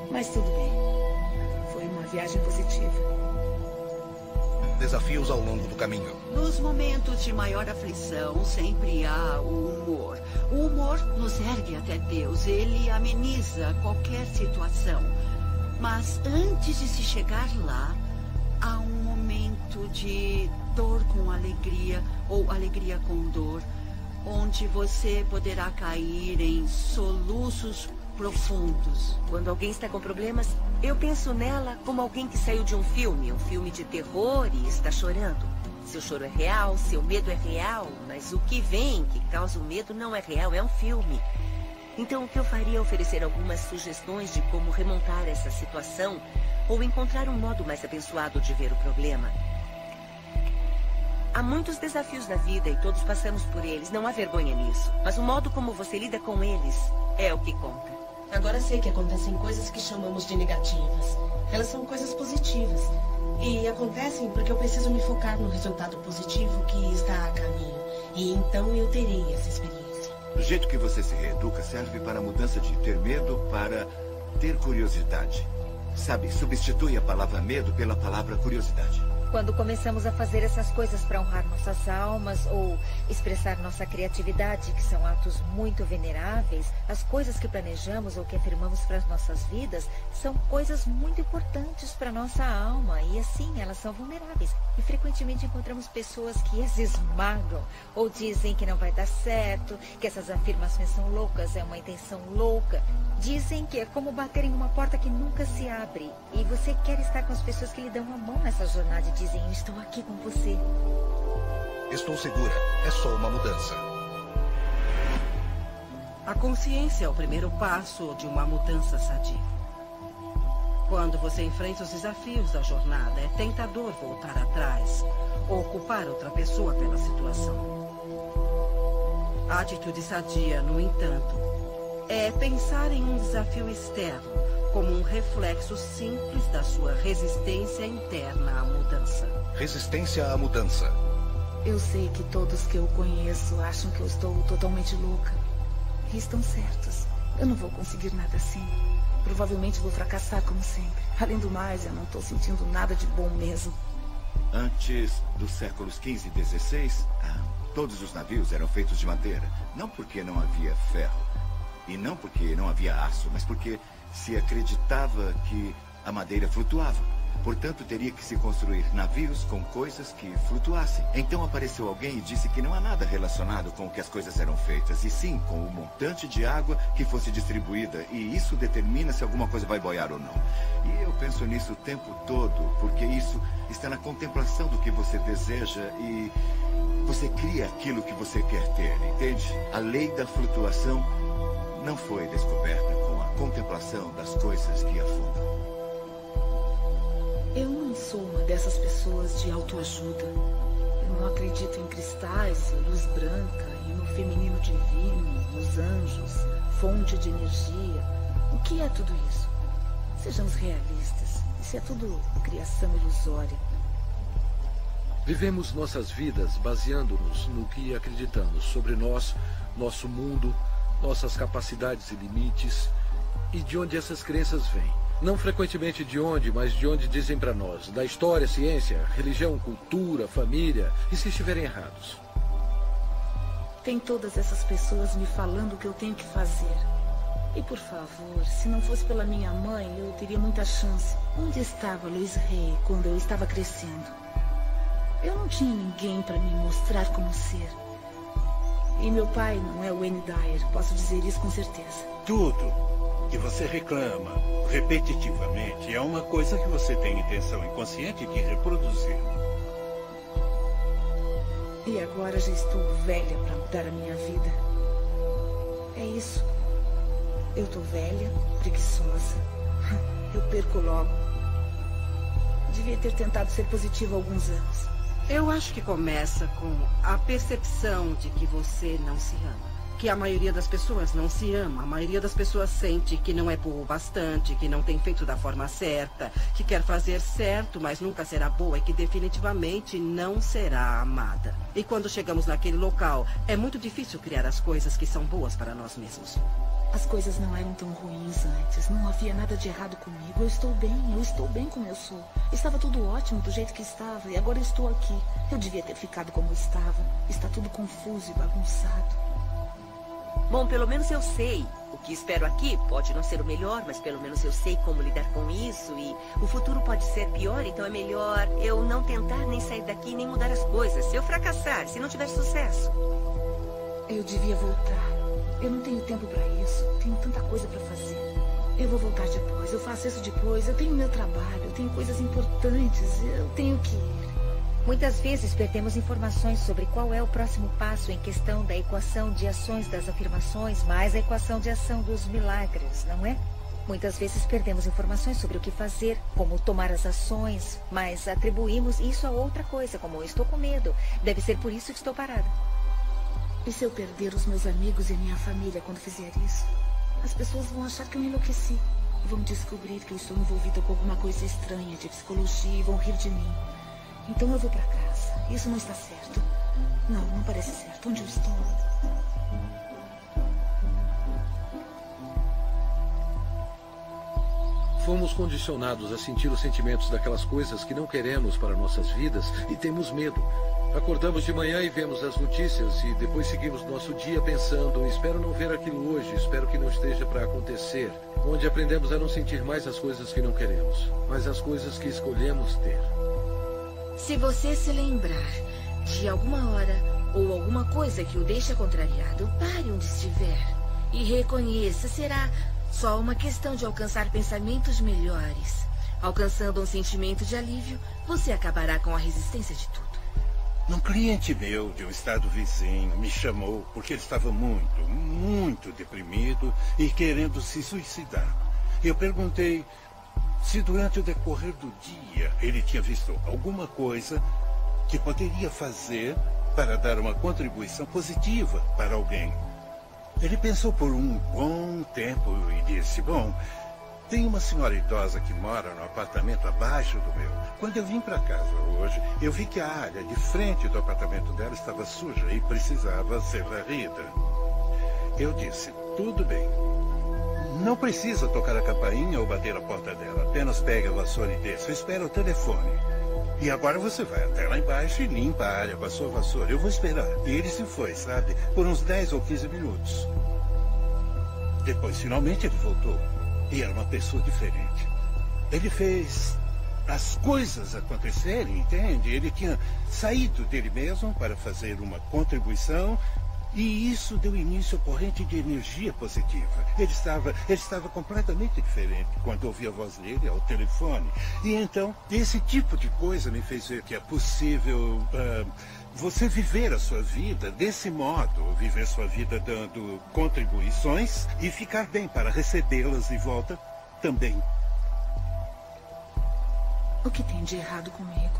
Mas tudo bem. Foi uma viagem positiva. Desafios ao longo do caminho. Nos momentos de maior aflição, sempre há o humor. O humor nos ergue até Deus. Ele ameniza qualquer situação. Mas antes de se chegar lá, há um momento de dor com alegria ou alegria com dor, onde você poderá cair em soluços profundos. Quando alguém está com problemas, eu penso nela como alguém que saiu de um filme de terror e está chorando. Seu choro é real, seu medo é real, mas o que vem, que causa o medo, não é real, é um filme. Então o que eu faria é oferecer algumas sugestões de como remontar essa situação ou encontrar um modo mais abençoado de ver o problema. Há muitos desafios na vida e todos passamos por eles, não há vergonha nisso. Mas o modo como você lida com eles é o que conta. Agora sei que acontecem coisas que chamamos de negativas. Elas são coisas positivas. E acontecem porque eu preciso me focar no resultado positivo que está a caminho. E então eu terei essa experiência. Do jeito que você se reeduca serve para a mudança de ter medo para ter curiosidade. Sabe, substitui a palavra medo pela palavra curiosidade. Quando começamos a fazer essas coisas para honrar nossas almas ou expressar nossa criatividade, que são atos muito veneráveis, as coisas que planejamos ou que afirmamos para as nossas vidas são coisas muito importantes para nossa alma e assim elas são vulneráveis. E frequentemente encontramos pessoas que as esmagam ou dizem que não vai dar certo, que essas afirmações são loucas, é uma intenção louca. Dizem que é como bater em uma porta que nunca se abre. E você quer estar com as pessoas que lhe dão a mão nessa jornada e dizem: eu estou aqui com você. Estou segura. É só uma mudança. A consciência é o primeiro passo de uma mudança sadia. Quando você enfrenta os desafios da jornada, é tentador voltar atrás ou culpar outra pessoa pela situação. A atitude sadia, no entanto, é pensar em um desafio externo como um reflexo simples da sua resistência interna à mudança. Resistência à mudança. Eu sei que todos que eu conheço acham que eu estou totalmente louca. E estão certos. Eu não vou conseguir nada assim. Provavelmente vou fracassar como sempre. Além do mais, eu não estou sentindo nada de bom mesmo. Antes dos séculos XV e XVI, todos os navios eram feitos de madeira. Não porque não havia ferro. E não porque não havia aço, mas porque se acreditava que a madeira flutuava. Portanto, teria que se construir navios com coisas que flutuassem. Então apareceu alguém e disse que não há nada relacionado com o que as coisas eram feitas, e sim com o montante de água que fosse distribuída. E isso determina se alguma coisa vai boiar ou não. E eu penso nisso o tempo todo, porque isso está na contemplação do que você deseja e você cria aquilo que você quer ter, entende? A lei da flutuação não foi descoberta com a contemplação das coisas que afundam. Eu não sou uma dessas pessoas de autoajuda. Eu não acredito em cristais, luz branca, e no feminino divino, nos anjos, fonte de energia. O que é tudo isso? Sejamos realistas. Isso é tudo criação ilusória. Vivemos nossas vidas baseando-nos no que acreditamos sobre nós, nosso mundo, nossas capacidades e limites, e de onde essas crenças vêm. Não frequentemente de onde, mas de onde dizem para nós, da história, ciência, religião, cultura, família, e se estiverem errados. Tem todas essas pessoas me falando o que eu tenho que fazer. E por favor, se não fosse pela minha mãe, eu teria muita chance. Onde estava Louise Hay quando eu estava crescendo? Eu não tinha ninguém para me mostrar como ser. E meu pai não é o Wayne Dyer, posso dizer isso com certeza. Tudo que você reclama repetitivamente é uma coisa que você tem intenção inconsciente de reproduzir. E agora já estou velha para mudar a minha vida. É isso. Eu tô velha, preguiçosa. Eu perco logo. Devia ter tentado ser positiva há alguns anos. Eu acho que começa com a percepção de que você não se ama. Que a maioria das pessoas não se ama. A maioria das pessoas sente que não é boa o bastante, que não tem feito da forma certa, que quer fazer certo, mas nunca será boa e que definitivamente não será amada. E quando chegamos naquele local, é muito difícil criar as coisas que são boas para nós mesmos. As coisas não eram tão ruins antes. Não havia nada de errado comigo. Eu estou bem como eu sou. Estava tudo ótimo do jeito que estava. E agora eu estou aqui. Eu devia ter ficado como eu estava. Está tudo confuso e bagunçado. Bom, pelo menos eu sei. O que espero aqui pode não ser o melhor, mas pelo menos eu sei como lidar com isso. E o futuro pode ser pior, então é melhor eu não tentar nem sair daqui nem mudar as coisas. Se eu fracassar, se não tiver sucesso. Eu devia voltar. Eu não tenho tempo para isso. Tenho tanta coisa para fazer. Eu vou voltar depois. Eu faço isso depois. Eu tenho meu trabalho. Eu tenho coisas importantes. Eu tenho que ir. Muitas vezes perdemos informações sobre qual é o próximo passo em questão da equação de ações das afirmações mais a equação de ação dos milagres, não é? Muitas vezes perdemos informações sobre o que fazer, como tomar as ações, mas atribuímos isso a outra coisa, como estou com medo. Deve ser por isso que estou parada. E se eu perder os meus amigos e minha família quando fizer isso? As pessoas vão achar que eu enlouqueci. E vão descobrir que eu estou envolvida com alguma coisa estranha de psicologia e vão rir de mim. Então eu vou para casa. Isso não está certo. Não parece certo. Onde eu estou? Fomos condicionados a sentir os sentimentos daquelas coisas que não queremos para nossas vidas e temos medo. Acordamos de manhã e vemos as notícias e depois seguimos nosso dia pensando, espero não ver aquilo hoje, espero que não esteja para acontecer. Onde aprendemos a não sentir mais as coisas que não queremos, mas as coisas que escolhemos ter. Se você se lembrar de alguma hora ou alguma coisa que o deixa contrariado, pare onde estiver e reconheça, será só uma questão de alcançar pensamentos melhores. Alcançando um sentimento de alívio, você acabará com a resistência de tudo. Um cliente meu de um estado vizinho me chamou porque ele estava muito deprimido e querendo se suicidar. Eu perguntei se durante o decorrer do dia ele tinha visto alguma coisa que poderia fazer para dar uma contribuição positiva para alguém. Ele pensou por um bom tempo e disse, bom, tem uma senhora idosa que mora no apartamento abaixo do meu. Quando eu vim para casa hoje, eu vi que a área de frente do apartamento dela estava suja e precisava ser varrida. Eu disse, tudo bem. Não precisa tocar a campainha ou bater a porta dela. Apenas pegue a vassoura e desça. Espera o telefone. E agora você vai até lá embaixo e limpa a área com a sua vassoura. Eu vou esperar. E ele se foi, sabe? Por uns 10 ou 15 minutos. Depois, finalmente, ele voltou. E era uma pessoa diferente. Ele fez as coisas acontecerem, entende? Ele tinha saído dele mesmo para fazer uma contribuição e isso deu início à corrente de energia positiva. Ele estava completamente diferente quando ouvi a voz dele ao telefone. E então, esse tipo de coisa me fez ver que é possível você viver a sua vida desse modo, viver sua vida dando contribuições e ficar bem para recebê-las de volta também. O que tem de errado comigo?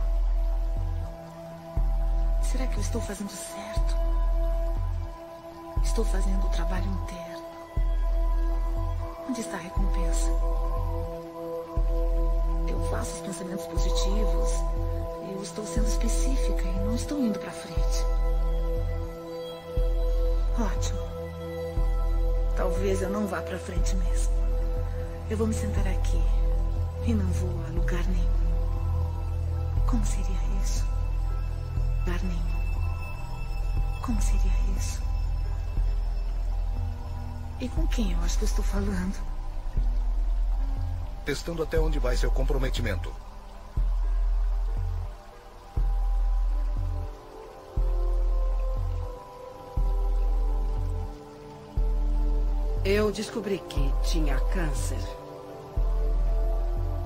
Será que eu estou fazendo certo? Estou fazendo o trabalho inteiro. Onde está a recompensa? Eu faço os pensamentos positivos. Eu estou sendo específica e não estou indo para frente. Ótimo. Talvez eu não vá para frente mesmo. Eu vou me sentar aqui e não vou a lugar nenhum. Como seria isso? Lugar nenhum. Como seria isso? E com quem eu acho que eu estou falando? Testando até onde vai seu comprometimento. Eu descobri que tinha câncer.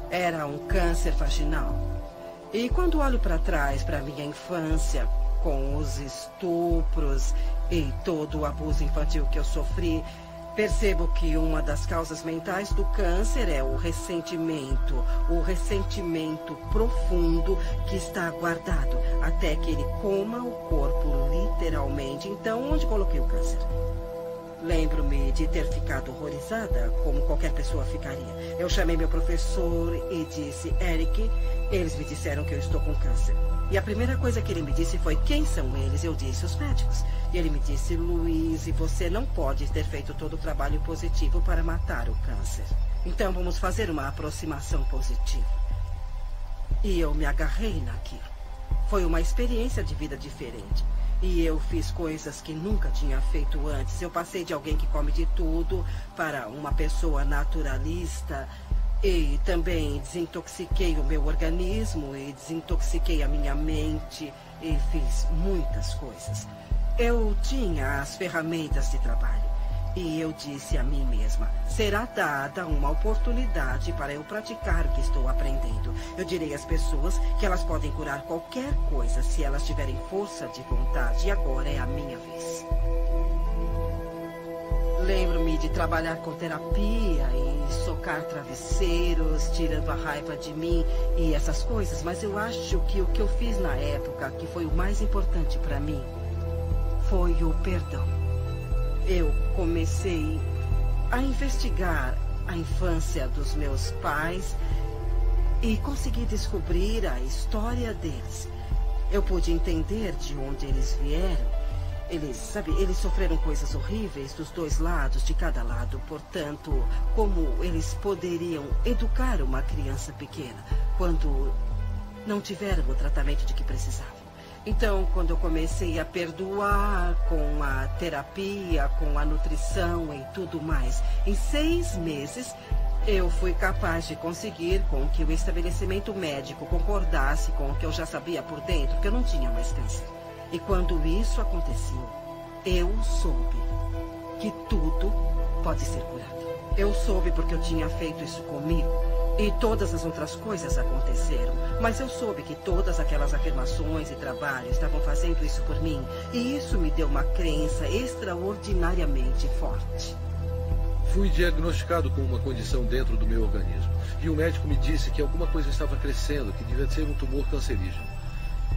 Era um câncer vaginal. E quando olho para trás, para minha infância, com os estupros e todo o abuso infantil que eu sofri, percebo que uma das causas mentais do câncer é o ressentimento profundo que está guardado até que ele coma o corpo literalmente. Então, onde coloquei o câncer? Lembro-me de ter ficado horrorizada, como qualquer pessoa ficaria. Eu chamei meu professor e disse, Eric, eles me disseram que eu estou com câncer. E a primeira coisa que ele me disse foi, quem são eles? Eu disse, os médicos. E ele me disse, Louise, você não pode ter feito todo o trabalho positivo para matar o câncer. Então vamos fazer uma aproximação positiva. E eu me agarrei naquilo. Foi uma experiência de vida diferente. E eu fiz coisas que nunca tinha feito antes. Eu passei de alguém que come de tudo para uma pessoa naturalista. E também desintoxiquei o meu organismo e desintoxiquei a minha mente. E fiz muitas coisas. Eu tinha as ferramentas de trabalho. E eu disse a mim mesma, será dada uma oportunidade para eu praticar o que estou aprendendo. Eu direi às pessoas que elas podem curar qualquer coisa se elas tiverem força de vontade. E agora é a minha vez. Lembro-me de trabalhar com terapia e socar travesseiros, tirando a raiva de mim e essas coisas. Mas eu acho que o que eu fiz na época, que foi o mais importante para mim, foi o perdão. Eu comecei a investigar a infância dos meus pais e consegui descobrir a história deles. Eu pude entender de onde eles vieram. Eles sofreram coisas horríveis dos dois lados, de cada lado. Portanto, como eles poderiam educar uma criança pequena quando não tiveram o tratamento de que precisavam? Então, quando eu comecei a perdoar com a terapia, com a nutrição e tudo mais, em 6 meses, eu fui capaz de conseguir com que o estabelecimento médico concordasse com o que eu já sabia por dentro, que eu não tinha mais câncer. E quando isso aconteceu, eu soube que tudo pode ser curado. Eu soube porque eu tinha feito isso comigo. E todas as outras coisas aconteceram. Mas eu soube que todas aquelas afirmações e trabalho estavam fazendo isso por mim. E isso me deu uma crença extraordinariamente forte. Fui diagnosticado com uma condição dentro do meu organismo. E o médico me disse que alguma coisa estava crescendo, que devia ser um tumor cancerígeno.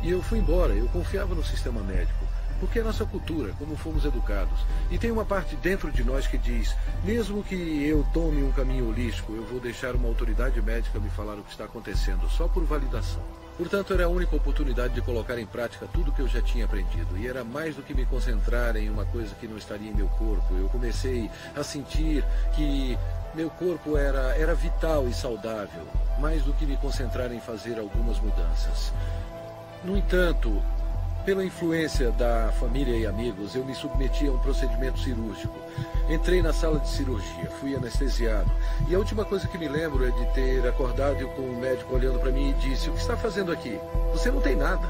E eu fui embora. Eu confiava no sistema médico. Porque é nossa cultura, como fomos educados. E tem uma parte dentro de nós que diz, mesmo que eu tome um caminho holístico, eu vou deixar uma autoridade médica me falar o que está acontecendo, só por validação. Portanto, era a única oportunidade de colocar em prática tudo o que eu já tinha aprendido. E era mais do que me concentrar em uma coisa que não estaria em meu corpo. Eu comecei a sentir que meu corpo era vital e saudável, mais do que me concentrar em fazer algumas mudanças. No entanto, pela influência da família e amigos, eu me submeti a um procedimento cirúrgico. Entrei na sala de cirurgia, fui anestesiado. E a última coisa que me lembro é de ter acordado com o médico olhando para mim e disse, o que está fazendo aqui? Você não tem nada.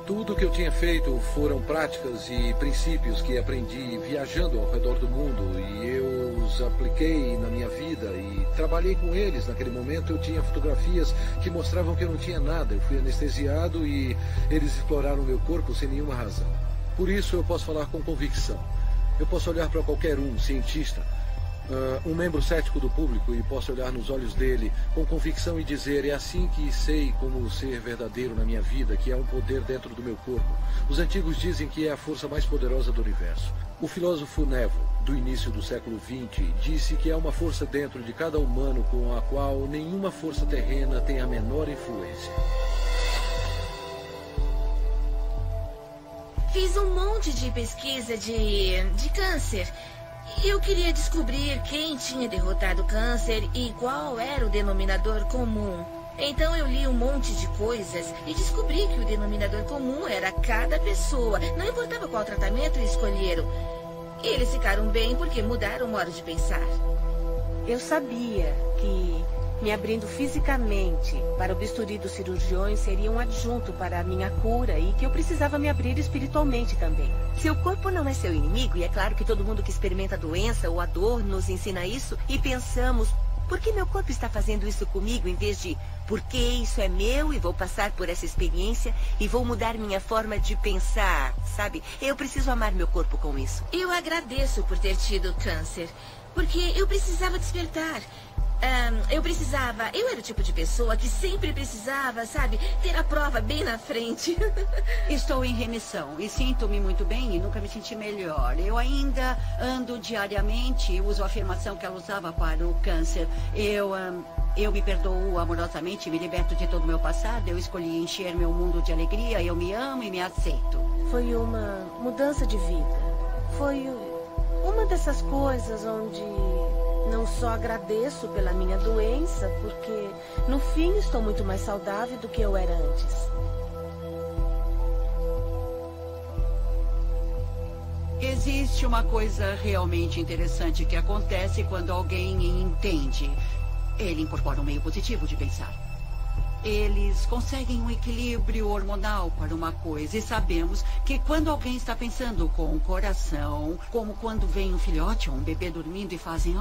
Tudo o que eu tinha feito foram práticas e princípios que aprendi viajando ao redor do mundo. E eu os apliquei na minha vida e trabalhei com eles. Naquele momento eu tinha fotografias que mostravam que eu não tinha nada. Eu fui anestesiado e eles exploraram o meu corpo sem nenhuma razão. Por isso eu posso falar com convicção. Eu posso olhar para qualquer cientista, Um membro cético do público, e posso olhar nos olhos dele com convicção e dizer: é assim que sei como ser verdadeiro na minha vida, que é um poder dentro do meu corpo. Os antigos dizem que é a força mais poderosa do universo. O filósofo Neville, do início do século XX, disse que é uma força dentro de cada humano com a qual nenhuma força terrena tem a menor influência. Fiz um monte de pesquisa de câncer. Eu queria descobrir quem tinha derrotado o câncer e qual era o denominador comum. Então eu li um monte de coisas e descobri que o denominador comum era cada pessoa. Não importava qual tratamento escolheram. Eles ficaram bem porque mudaram o modo de pensar. Eu sabia que me abrindo fisicamente para o bisturi dos cirurgiões seria um adjunto para a minha cura e que eu precisava me abrir espiritualmente também. Seu corpo não é seu inimigo e é claro que todo mundo que experimenta a doença ou a dor nos ensina isso e pensamos: por que meu corpo está fazendo isso comigo, em vez de porque isso é meu e vou passar por essa experiência e vou mudar minha forma de pensar, sabe? Eu preciso amar meu corpo com isso. Eu agradeço por ter tido câncer, porque eu precisava despertar. Eu era o tipo de pessoa que sempre precisava, sabe, ter a prova bem na frente. Estou em remissão e sinto-me muito bem e nunca me senti melhor. Eu ainda ando diariamente, uso a afirmação que ela usava para o câncer. Eu me perdoo amorosamente, me liberto de todo o meu passado, eu escolhi encher meu mundo de alegria, eu me amo e me aceito. Foi uma mudança de vida. Foi uma dessas coisas onde não só agradeço pela minha doença, porque no fim estou muito mais saudável do que eu era antes. Existe uma coisa realmente interessante que acontece quando alguém entende. Ele incorpora um meio positivo de pensar. Eles conseguem um equilíbrio hormonal para uma coisa. E sabemos que quando alguém está pensando com o coração, como quando vem um filhote ou um bebê dormindo e fazem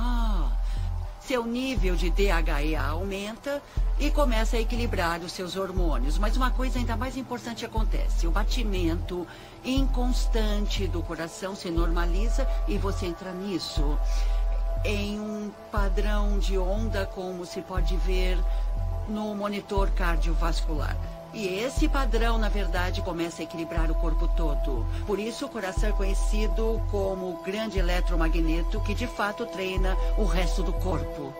seu nível de DHEA aumenta e começa a equilibrar os seus hormônios. Mas uma coisa ainda mais importante acontece. O batimento inconstante do coração se normaliza e você entra nisso em um padrão de onda, como se pode ver no monitor cardiovascular. E esse padrão, na verdade, começa a equilibrar o corpo todo. Por isso, o coração é conhecido como o grande eletromagneto que, de fato, treina o resto do corpo.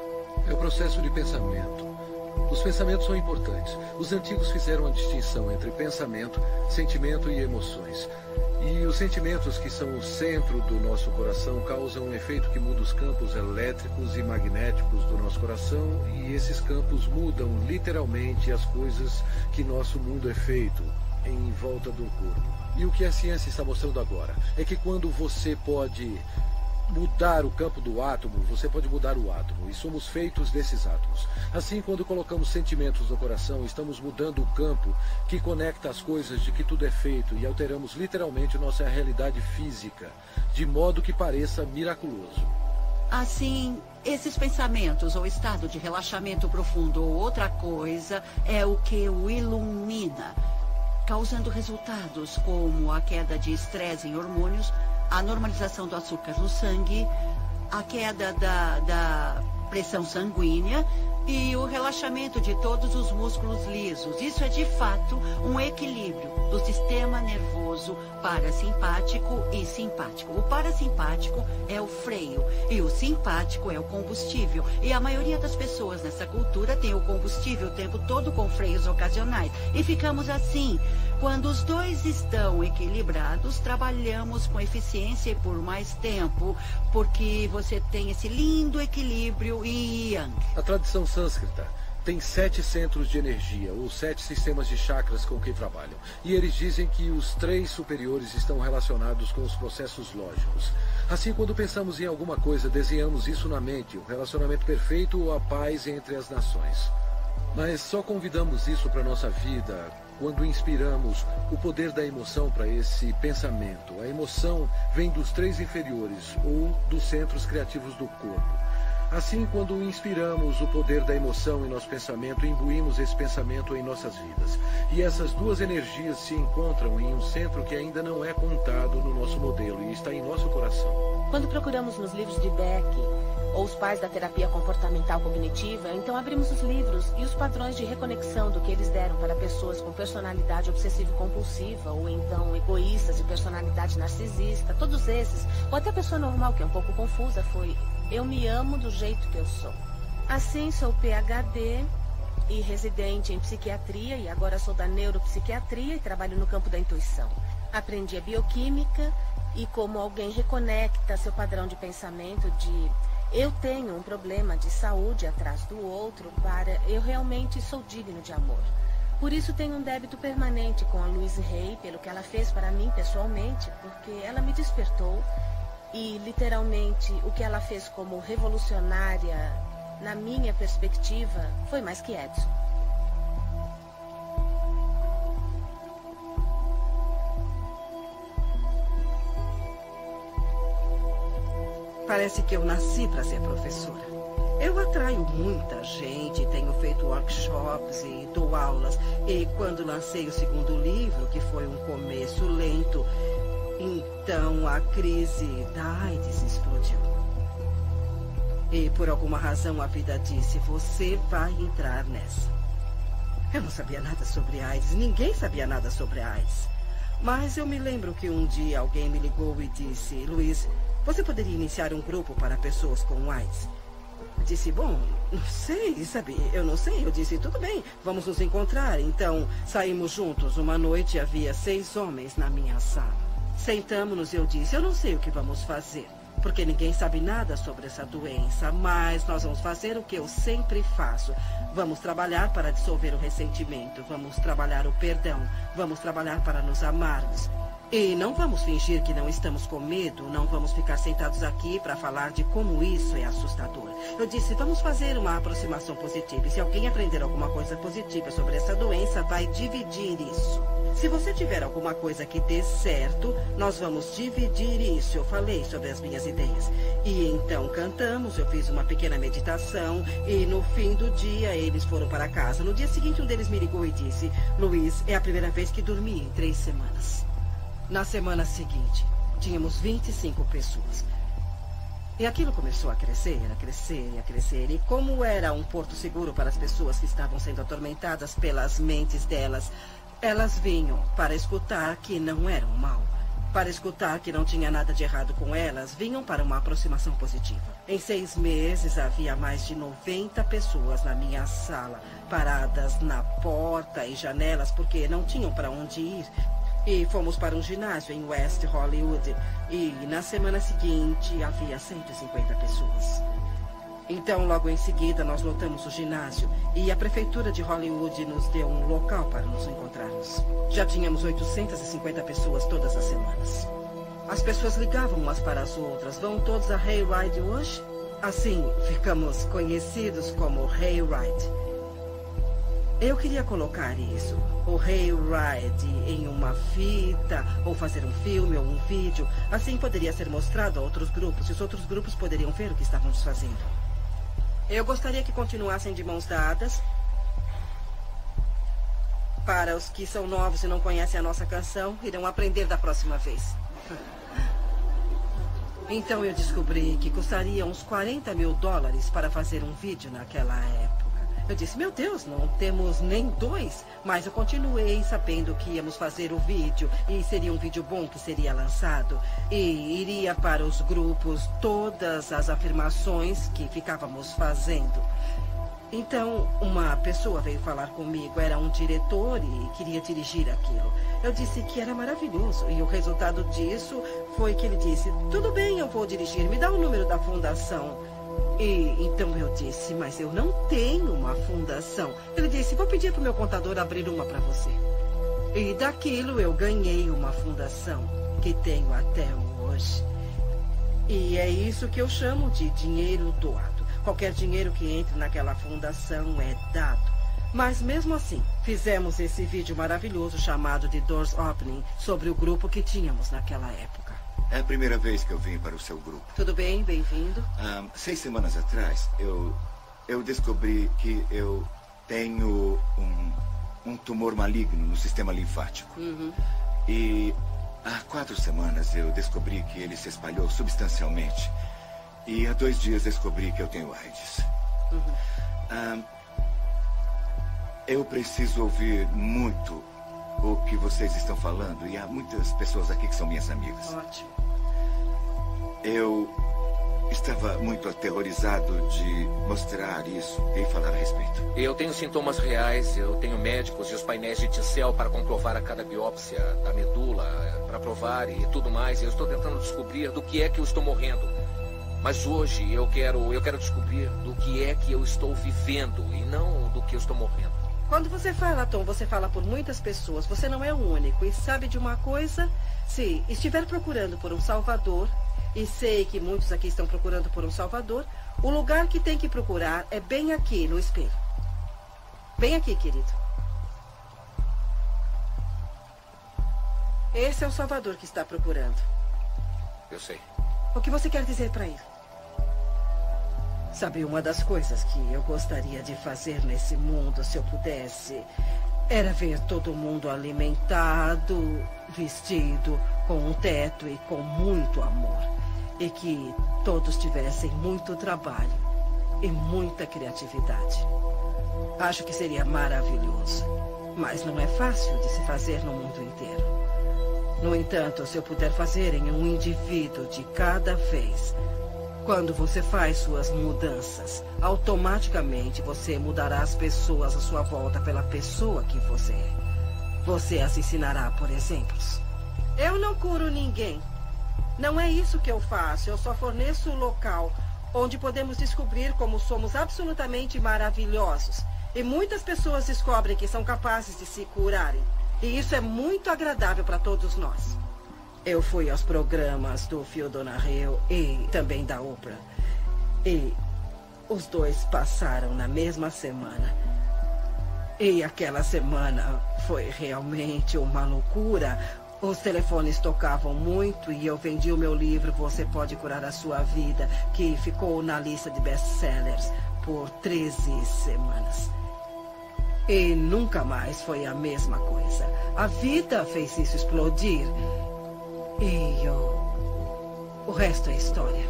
É o processo de pensamento. Os pensamentos são importantes. Os antigos fizeram a distinção entre pensamento, sentimento e emoções. E os sentimentos, que são o centro do nosso coração, causam um efeito que muda os campos elétricos e magnéticos do nosso coração, e esses campos mudam literalmente as coisas que nosso mundo é feito em volta do corpo. E o que a ciência está mostrando agora é que quando você pode mudar o campo do átomo, você pode mudar o átomo, e somos feitos desses átomos. Assim, quando colocamos sentimentos no coração, estamos mudando o campo que conecta as coisas de que tudo é feito e alteramos literalmente nossa realidade física, de modo que pareça miraculoso. Assim, esses pensamentos ou estado de relaxamento profundo ou outra coisa é o que o ilumina, causando resultados como a queda de estresse em hormônios, a normalização do açúcar no sangue, a queda da pressão sanguínea e o relaxamento de todos os músculos lisos. Isso é, de fato, um equilíbrio do sistema nervoso parasimpático e simpático. O parasimpático é o freio e o simpático é o combustível. E a maioria das pessoas nessa cultura tem o combustível o tempo todo com freios ocasionais. E ficamos assim. Quando os dois estão equilibrados, trabalhamos com eficiência e por mais tempo, porque você tem esse lindo equilíbrio yang. A tradição sânscrita tem 7 centros de energia, ou 7 sistemas de chakras com que trabalham. E eles dizem que os 3 superiores estão relacionados com os processos lógicos. Assim, quando pensamos em alguma coisa, desenhamos isso na mente, o relacionamento perfeito ou a paz entre as nações. Mas só convidamos isso para a nossa vida quando inspiramos o poder da emoção para esse pensamento. A emoção vem dos 3 inferiores, ou dos centros criativos do corpo. Assim, quando inspiramos o poder da emoção em nosso pensamento, imbuímos esse pensamento em nossas vidas. E essas duas energias se encontram em um centro que ainda não é contado no nosso modelo e está em nosso coração. Quando procuramos nos livros de Beck, ou os pais da terapia comportamental cognitiva, então abrimos os livros e os padrões de reconexão do que eles deram para pessoas com personalidade obsessivo-compulsiva, ou então egoístas de personalidade narcisista, todos esses, ou até pessoa normal, que é um pouco confusa, foi: eu me amo do jeito que eu sou. Assim, sou PhD e residente em psiquiatria, e agora sou da neuropsiquiatria e trabalho no campo da intuição. Aprendi a bioquímica e como alguém reconecta seu padrão de pensamento de eu tenho um problema de saúde atrás do outro para eu realmente sou digno de amor. Por isso tenho um débito permanente com a Louise Hay pelo que ela fez para mim pessoalmente, porque ela me despertou e literalmente o que ela fez como revolucionária, na minha perspectiva, foi mais que Edson. Parece que eu nasci para ser professora. Eu atraio muita gente, tenho feito workshops e dou aulas. E quando lancei o segundo livro, que foi um começo lento, então a crise da AIDS explodiu. E por alguma razão a vida disse: você vai entrar nessa. Eu não sabia nada sobre AIDS, ninguém sabia nada sobre AIDS. Mas eu me lembro que um dia alguém me ligou e disse: Luiz, você poderia iniciar um grupo para pessoas com AIDS? Eu disse: bom, não sei, sabe? Eu não sei. Eu disse: tudo bem, vamos nos encontrar. Então, saímos juntos. Uma noite havia 6 homens na minha sala. Sentamos-nos e eu disse: eu não sei o que vamos fazer, porque ninguém sabe nada sobre essa doença, mas nós vamos fazer o que eu sempre faço. Vamos trabalhar para dissolver o ressentimento, vamos trabalhar o perdão, vamos trabalhar para nos amarmos. E não vamos fingir que não estamos com medo, não vamos ficar sentados aqui para falar de como isso é assustador. Eu disse: vamos fazer uma aproximação positiva. E se alguém aprender alguma coisa positiva sobre essa doença, vai dividir isso. Se você tiver alguma coisa que dê certo, nós vamos dividir isso. Eu falei sobre as minhas ideias. E então cantamos, eu fiz uma pequena meditação e no fim do dia eles foram para casa. No dia seguinte um deles me ligou e disse: Luiz, é a primeira vez que dormi em 3 semanas. Na semana seguinte, tínhamos 25 pessoas. E aquilo começou a crescer, a crescer e a crescer. E como era um porto seguro para as pessoas que estavam sendo atormentadas pelas mentes delas, elas vinham para escutar que não eram mal, para escutar que não tinha nada de errado com elas, vinham para uma aproximação positiva. Em 6 meses, havia mais de 90 pessoas na minha sala, paradas na porta e janelas, porque não tinham para onde ir. E fomos para um ginásio em West Hollywood. E na semana seguinte havia 150 pessoas. Então, logo em seguida, nós lotamos o ginásio. E a prefeitura de Hollywood nos deu um local para nos encontrarmos. Já tínhamos 850 pessoas todas as semanas. As pessoas ligavam umas para as outras: vão todos a Hayride hoje? Assim, ficamos conhecidos como Hayride. Eu queria colocar isso, o Hayride, em uma fita, ou fazer um filme ou um vídeo. Assim poderia ser mostrado a outros grupos, e os outros grupos poderiam ver o que estávamos fazendo. Eu gostaria que continuassem de mãos dadas. Para os que são novos e não conhecem a nossa canção, irão aprender da próxima vez. Então eu descobri que custaria uns $40 mil para fazer um vídeo naquela época. Eu disse: meu Deus, não temos nem 2. Mas eu continuei sabendo que íamos fazer o vídeo e seria um vídeo bom que seria lançado. E iria para os grupos todas as afirmações que ficávamos fazendo. Então, uma pessoa veio falar comigo, era um diretor e queria dirigir aquilo. Eu disse que era maravilhoso e o resultado disso foi que ele disse: tudo bem, eu vou dirigir, me dá o número da fundação. E então eu disse: mas eu não tenho uma fundação. Ele disse: vou pedir para o meu contador abrir uma para você. E daquilo eu ganhei uma fundação que tenho até hoje. E é isso que eu chamo de dinheiro doado. Qualquer dinheiro que entre naquela fundação é dado. Mas mesmo assim, fizemos esse vídeo maravilhoso chamado de Doors Opening sobre o grupo que tínhamos naquela época. É a primeira vez que eu vim para o seu grupo. Tudo bem, bem-vindo. 6 semanas atrás, eu descobri que eu tenho um tumor maligno no sistema linfático. E há 4 semanas eu descobri que ele se espalhou substancialmente. E há 2 dias descobri que eu tenho AIDS. Eu preciso ouvir muito o que vocês estão falando. E há muitas pessoas aqui que são minhas amigas. Ótimo. Eu estava muito aterrorizado de mostrar isso e falar a respeito. Eu tenho sintomas reais, eu tenho médicos e os painéis de T-cell para comprovar a cada biópsia da medula, para provar e tudo mais. Eu estou tentando descobrir do que é que eu estou morrendo. Mas hoje eu quero descobrir do que é que eu estou vivendo e não do que eu estou morrendo. Quando você fala, Tom, você fala por muitas pessoas. Você não é o único. E sabe de uma coisa? Se estiver procurando por um salvador, e sei que muitos aqui estão procurando por um salvador, o lugar que tem que procurar é bem aqui, no espelho. Bem aqui, querido. Esse é o salvador que está procurando. Eu sei. O que você quer dizer para ele? Sabe, uma das coisas que eu gostaria de fazer nesse mundo, se eu pudesse, era ver todo mundo alimentado, vestido, com um teto e com muito amor. E que todos tivessem muito trabalho e muita criatividade. Acho que seria maravilhoso. Mas não é fácil de se fazer no mundo inteiro. No entanto, se eu puder fazer em um indivíduo de cada vez, quando você faz suas mudanças, automaticamente você mudará as pessoas à sua volta pela pessoa que você é. Você as ensinará por exemplos. Eu não curo ninguém. Não é isso que eu faço. Eu só forneço o local onde podemos descobrir como somos absolutamente maravilhosos. E muitas pessoas descobrem que são capazes de se curarem. E isso é muito agradável para todos nós. Eu fui aos programas do Phil Donahue e também da Oprah. E os dois passaram na mesma semana. E aquela semana foi realmente uma loucura. Os telefones tocavam muito e eu vendi o meu livro Você Pode Curar a Sua Vida, que ficou na lista de best-sellers por 13 semanas. E nunca mais foi a mesma coisa. A vida fez isso explodir. E o resto é história.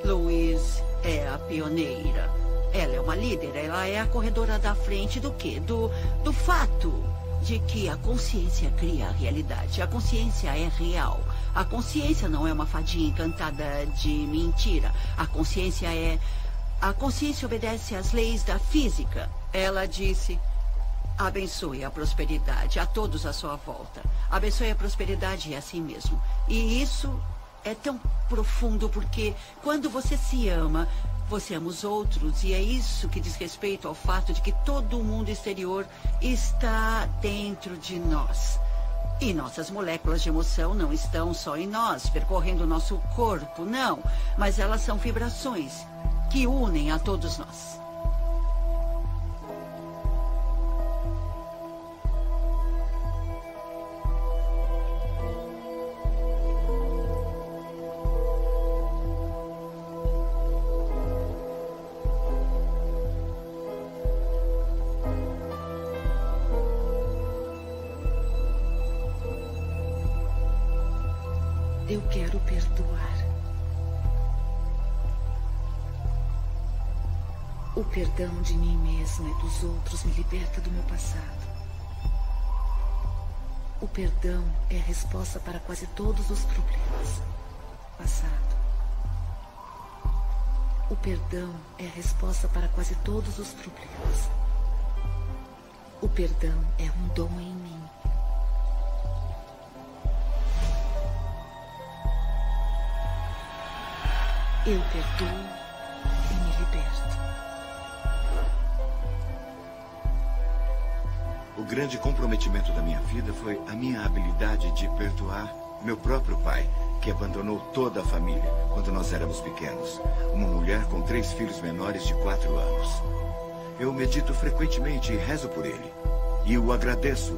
Louise é a pioneira. Ela é uma líder, ela é a corredora da frente do quê? Do fato de que a consciência cria a realidade. A consciência é real. A consciência não é uma fadinha encantada de mentira. A consciência obedece às leis da física. Ela disse: abençoe a prosperidade a todos à sua volta. Abençoe a prosperidade e a si mesmo. E isso é tão profundo porque quando você se ama, você ama os outros, e é isso que diz respeito ao fato de que todo o mundo exterior está dentro de nós. E nossas moléculas de emoção não estão só em nós, percorrendo o nosso corpo, não. Mas elas são vibrações que unem a todos nós. Eu quero perdoar. O perdão de mim mesma e dos outros me liberta do meu passado. O perdão é a resposta para quase todos os problemas. Passado. O perdão é a resposta para quase todos os problemas. O perdão é um dom em mim. Eu perdoo e me liberto. O grande comprometimento da minha vida foi a minha habilidade de perdoar meu próprio pai, que abandonou toda a família quando nós éramos pequenos. Uma mulher com 3 filhos menores de 4 anos. Eu medito frequentemente e rezo por ele. E o agradeço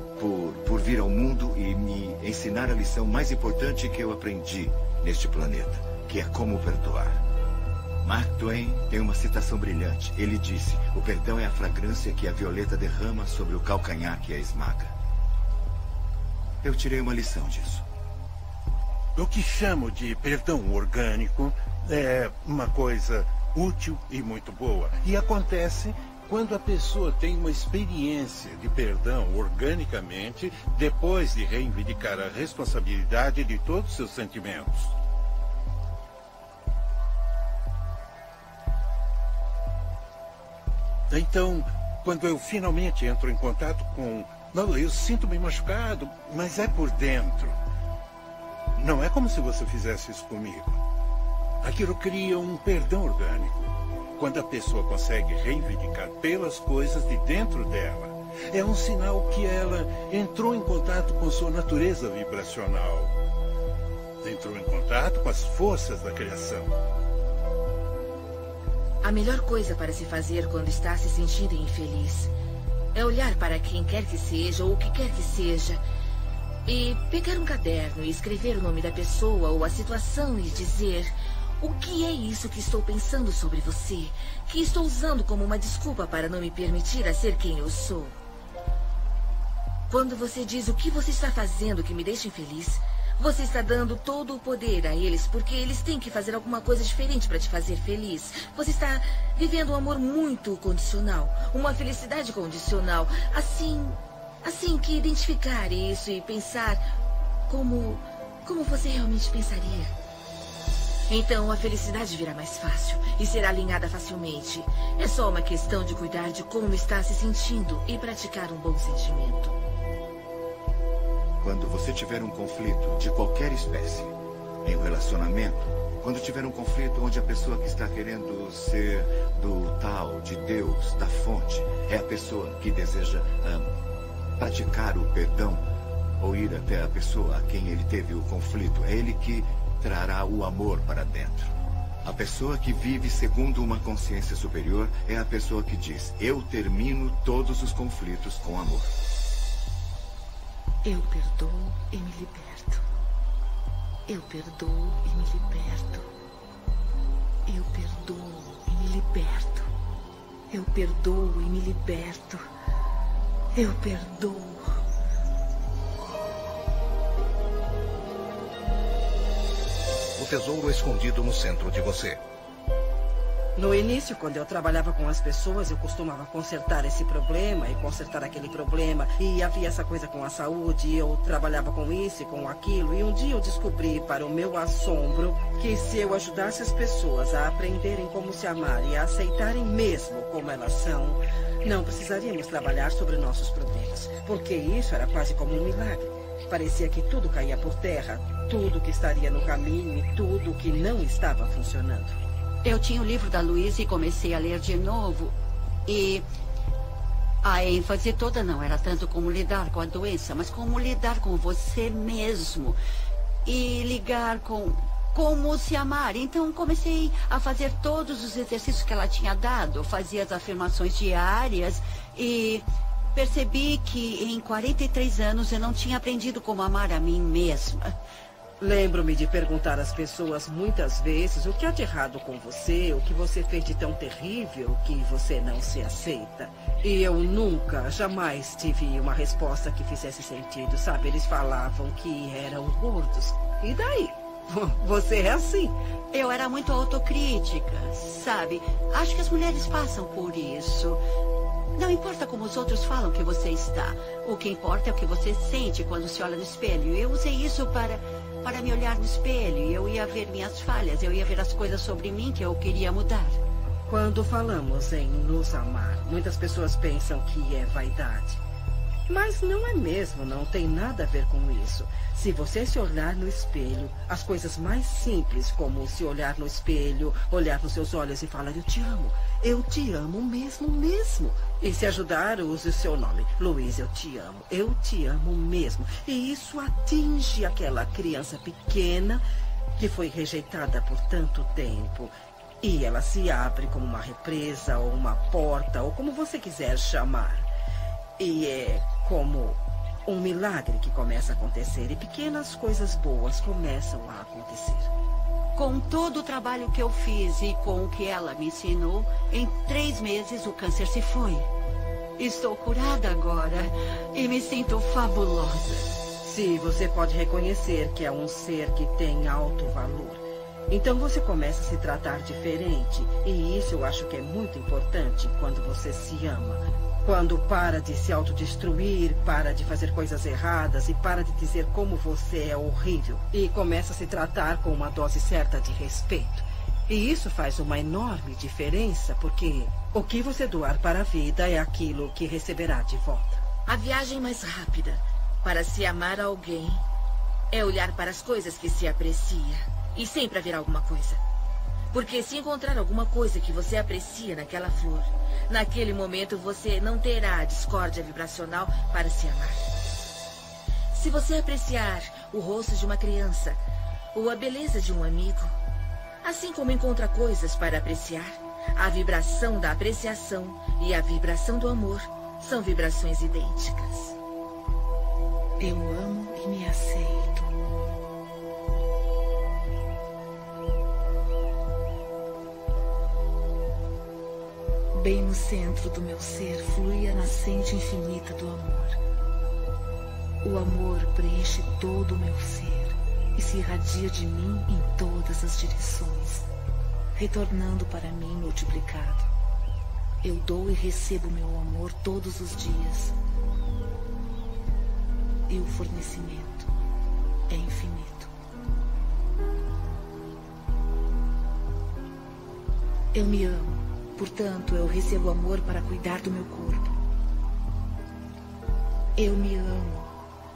por vir ao mundo e me ensinar a lição mais importante que eu aprendi neste planeta, que é como perdoar. Mark Twain tem uma citação brilhante. Ele disse: o perdão é a fragrância que a violeta derrama sobre o calcanhar que a esmaga. Eu tirei uma lição disso. O que chamo de perdão orgânico é uma coisa útil e muito boa. E acontece quando a pessoa tem uma experiência de perdão organicamente, depois de reivindicar a responsabilidade de todos os seus sentimentos. Então, quando eu finalmente entro em contato com... Não, eu sinto-me machucado, mas é por dentro. Não é como se você fizesse isso comigo. Aquilo cria um perdão orgânico. Quando a pessoa consegue reivindicar pelas coisas de dentro dela, é um sinal que ela entrou em contato com sua natureza vibracional. Entrou em contato com as forças da criação. A melhor coisa para se fazer quando está se sentindo infeliz é olhar para quem quer que seja ou o que quer que seja e pegar um caderno e escrever o nome da pessoa ou a situação e dizer: o que é isso que estou pensando sobre você, que estou usando como uma desculpa para não me permitir a ser quem eu sou? Quando você diz o que você está fazendo que me deixa infeliz, você está dando todo o poder a eles, porque eles têm que fazer alguma coisa diferente para te fazer feliz. Você está vivendo um amor muito condicional, uma felicidade condicional. Assim que identificar isso e pensar como você realmente pensaria. Então a felicidade virá mais fácil e será alinhada facilmente. É só uma questão de cuidar de como está se sentindo e praticar um bom sentimento. Quando você tiver um conflito de qualquer espécie, em um relacionamento, quando tiver um conflito onde a pessoa que está querendo ser do tal, de Deus, da fonte, é a pessoa que deseja praticar o perdão ou ir até a pessoa a quem ele teve o conflito, é ele que trará o amor para dentro. A pessoa que vive segundo uma consciência superior é a pessoa que diz: eu termino todos os conflitos com amor. Eu perdoo e me liberto. Eu perdoo e me liberto. Eu perdoo e me liberto. Eu perdoo e me liberto. Eu perdoo. O tesouro escondido no centro de você. No início, quando eu trabalhava com as pessoas, eu costumava consertar esse problema e consertar aquele problema. E havia essa coisa com a saúde, e eu trabalhava com isso e com aquilo. E um dia eu descobri, para o meu assombro, que se eu ajudasse as pessoas a aprenderem como se amar e a aceitarem mesmo como elas são, não precisaríamos trabalhar sobre nossos problemas. Porque isso era quase como um milagre. Parecia que tudo caía por terra, tudo que estaria no caminho e tudo que não estava funcionando. Eu tinha o livro da Louise e comecei a ler de novo. E a ênfase toda não era tanto como lidar com a doença, mas como lidar com você mesmo. E ligar com como se amar. Então comecei a fazer todos os exercícios que ela tinha dado. Fazia as afirmações diárias e percebi que em 43 anos eu não tinha aprendido como amar a mim mesma. Lembro-me de perguntar às pessoas muitas vezes o que há de errado com você, o que você fez de tão terrível que você não se aceita. E eu nunca, jamais tive uma resposta que fizesse sentido, sabe? Eles falavam que eram gordos. E daí? Você é assim. Eu era muito autocrítica, sabe? Acho que as mulheres passam por isso. Não importa como os outros falam que você está. O que importa é o que você sente quando se olha no espelho. Eu usei isso para me olhar no espelho. Eu ia ver minhas falhas. Eu ia ver as coisas sobre mim que eu queria mudar. Quando falamos em nos amar, muitas pessoas pensam que é vaidade. Mas não é mesmo, não tem nada a ver com isso. Se você se olhar no espelho, as coisas mais simples, como se olhar no espelho, olhar nos seus olhos e falar: eu te amo mesmo. E se ajudar, use o seu nome. Louise, eu te amo mesmo. E isso atinge aquela criança pequena que foi rejeitada por tanto tempo. E ela se abre como uma represa ou uma porta, ou como você quiser chamar. E é como um milagre que começa a acontecer e pequenas coisas boas começam a acontecer. Com todo o trabalho que eu fiz e com o que ela me ensinou, em 3 meses o câncer se foi. Estou curada agora e me sinto fabulosa. Se você pode reconhecer que é um ser que tem alto valor, então você começa a se tratar diferente. E isso eu acho que é muito importante quando você se ama. Quando para de se autodestruir, para de fazer coisas erradas e para de dizer como você é horrível. E começa a se tratar com uma dose certa de respeito. E isso faz uma enorme diferença, porque o que você doar para a vida é aquilo que receberá de volta. A viagem mais rápida para se amar alguém é olhar para as coisas que se aprecia. E sempre haverá alguma coisa. Porque se encontrar alguma coisa que você aprecia naquela flor, naquele momento você não terá a discórdia vibracional para se amar. Se você apreciar o rosto de uma criança ou a beleza de um amigo, assim como encontra coisas para apreciar, a vibração da apreciação e a vibração do amor são vibrações idênticas. Eu amo e me aceito. Bem no centro do meu ser flui a nascente infinita do amor. O amor preenche todo o meu ser e se irradia de mim em todas as direções, retornando para mim multiplicado. Eu dou e recebo meu amor todos os dias. E o fornecimento é infinito. Eu me amo. Portanto, eu recebo amor para cuidar do meu corpo. Eu me amo.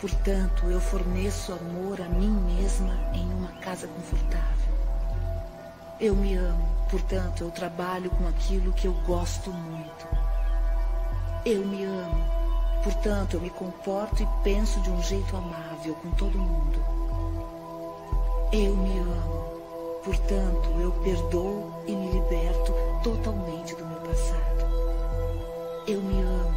Portanto, eu forneço amor a mim mesma em uma casa confortável. Eu me amo. Portanto, eu trabalho com aquilo que eu gosto muito. Eu me amo. Portanto, eu me comporto e penso de um jeito amável com todo mundo. Eu me amo. Portanto, eu perdoo e me liberto totalmente do meu passado. Eu me amo.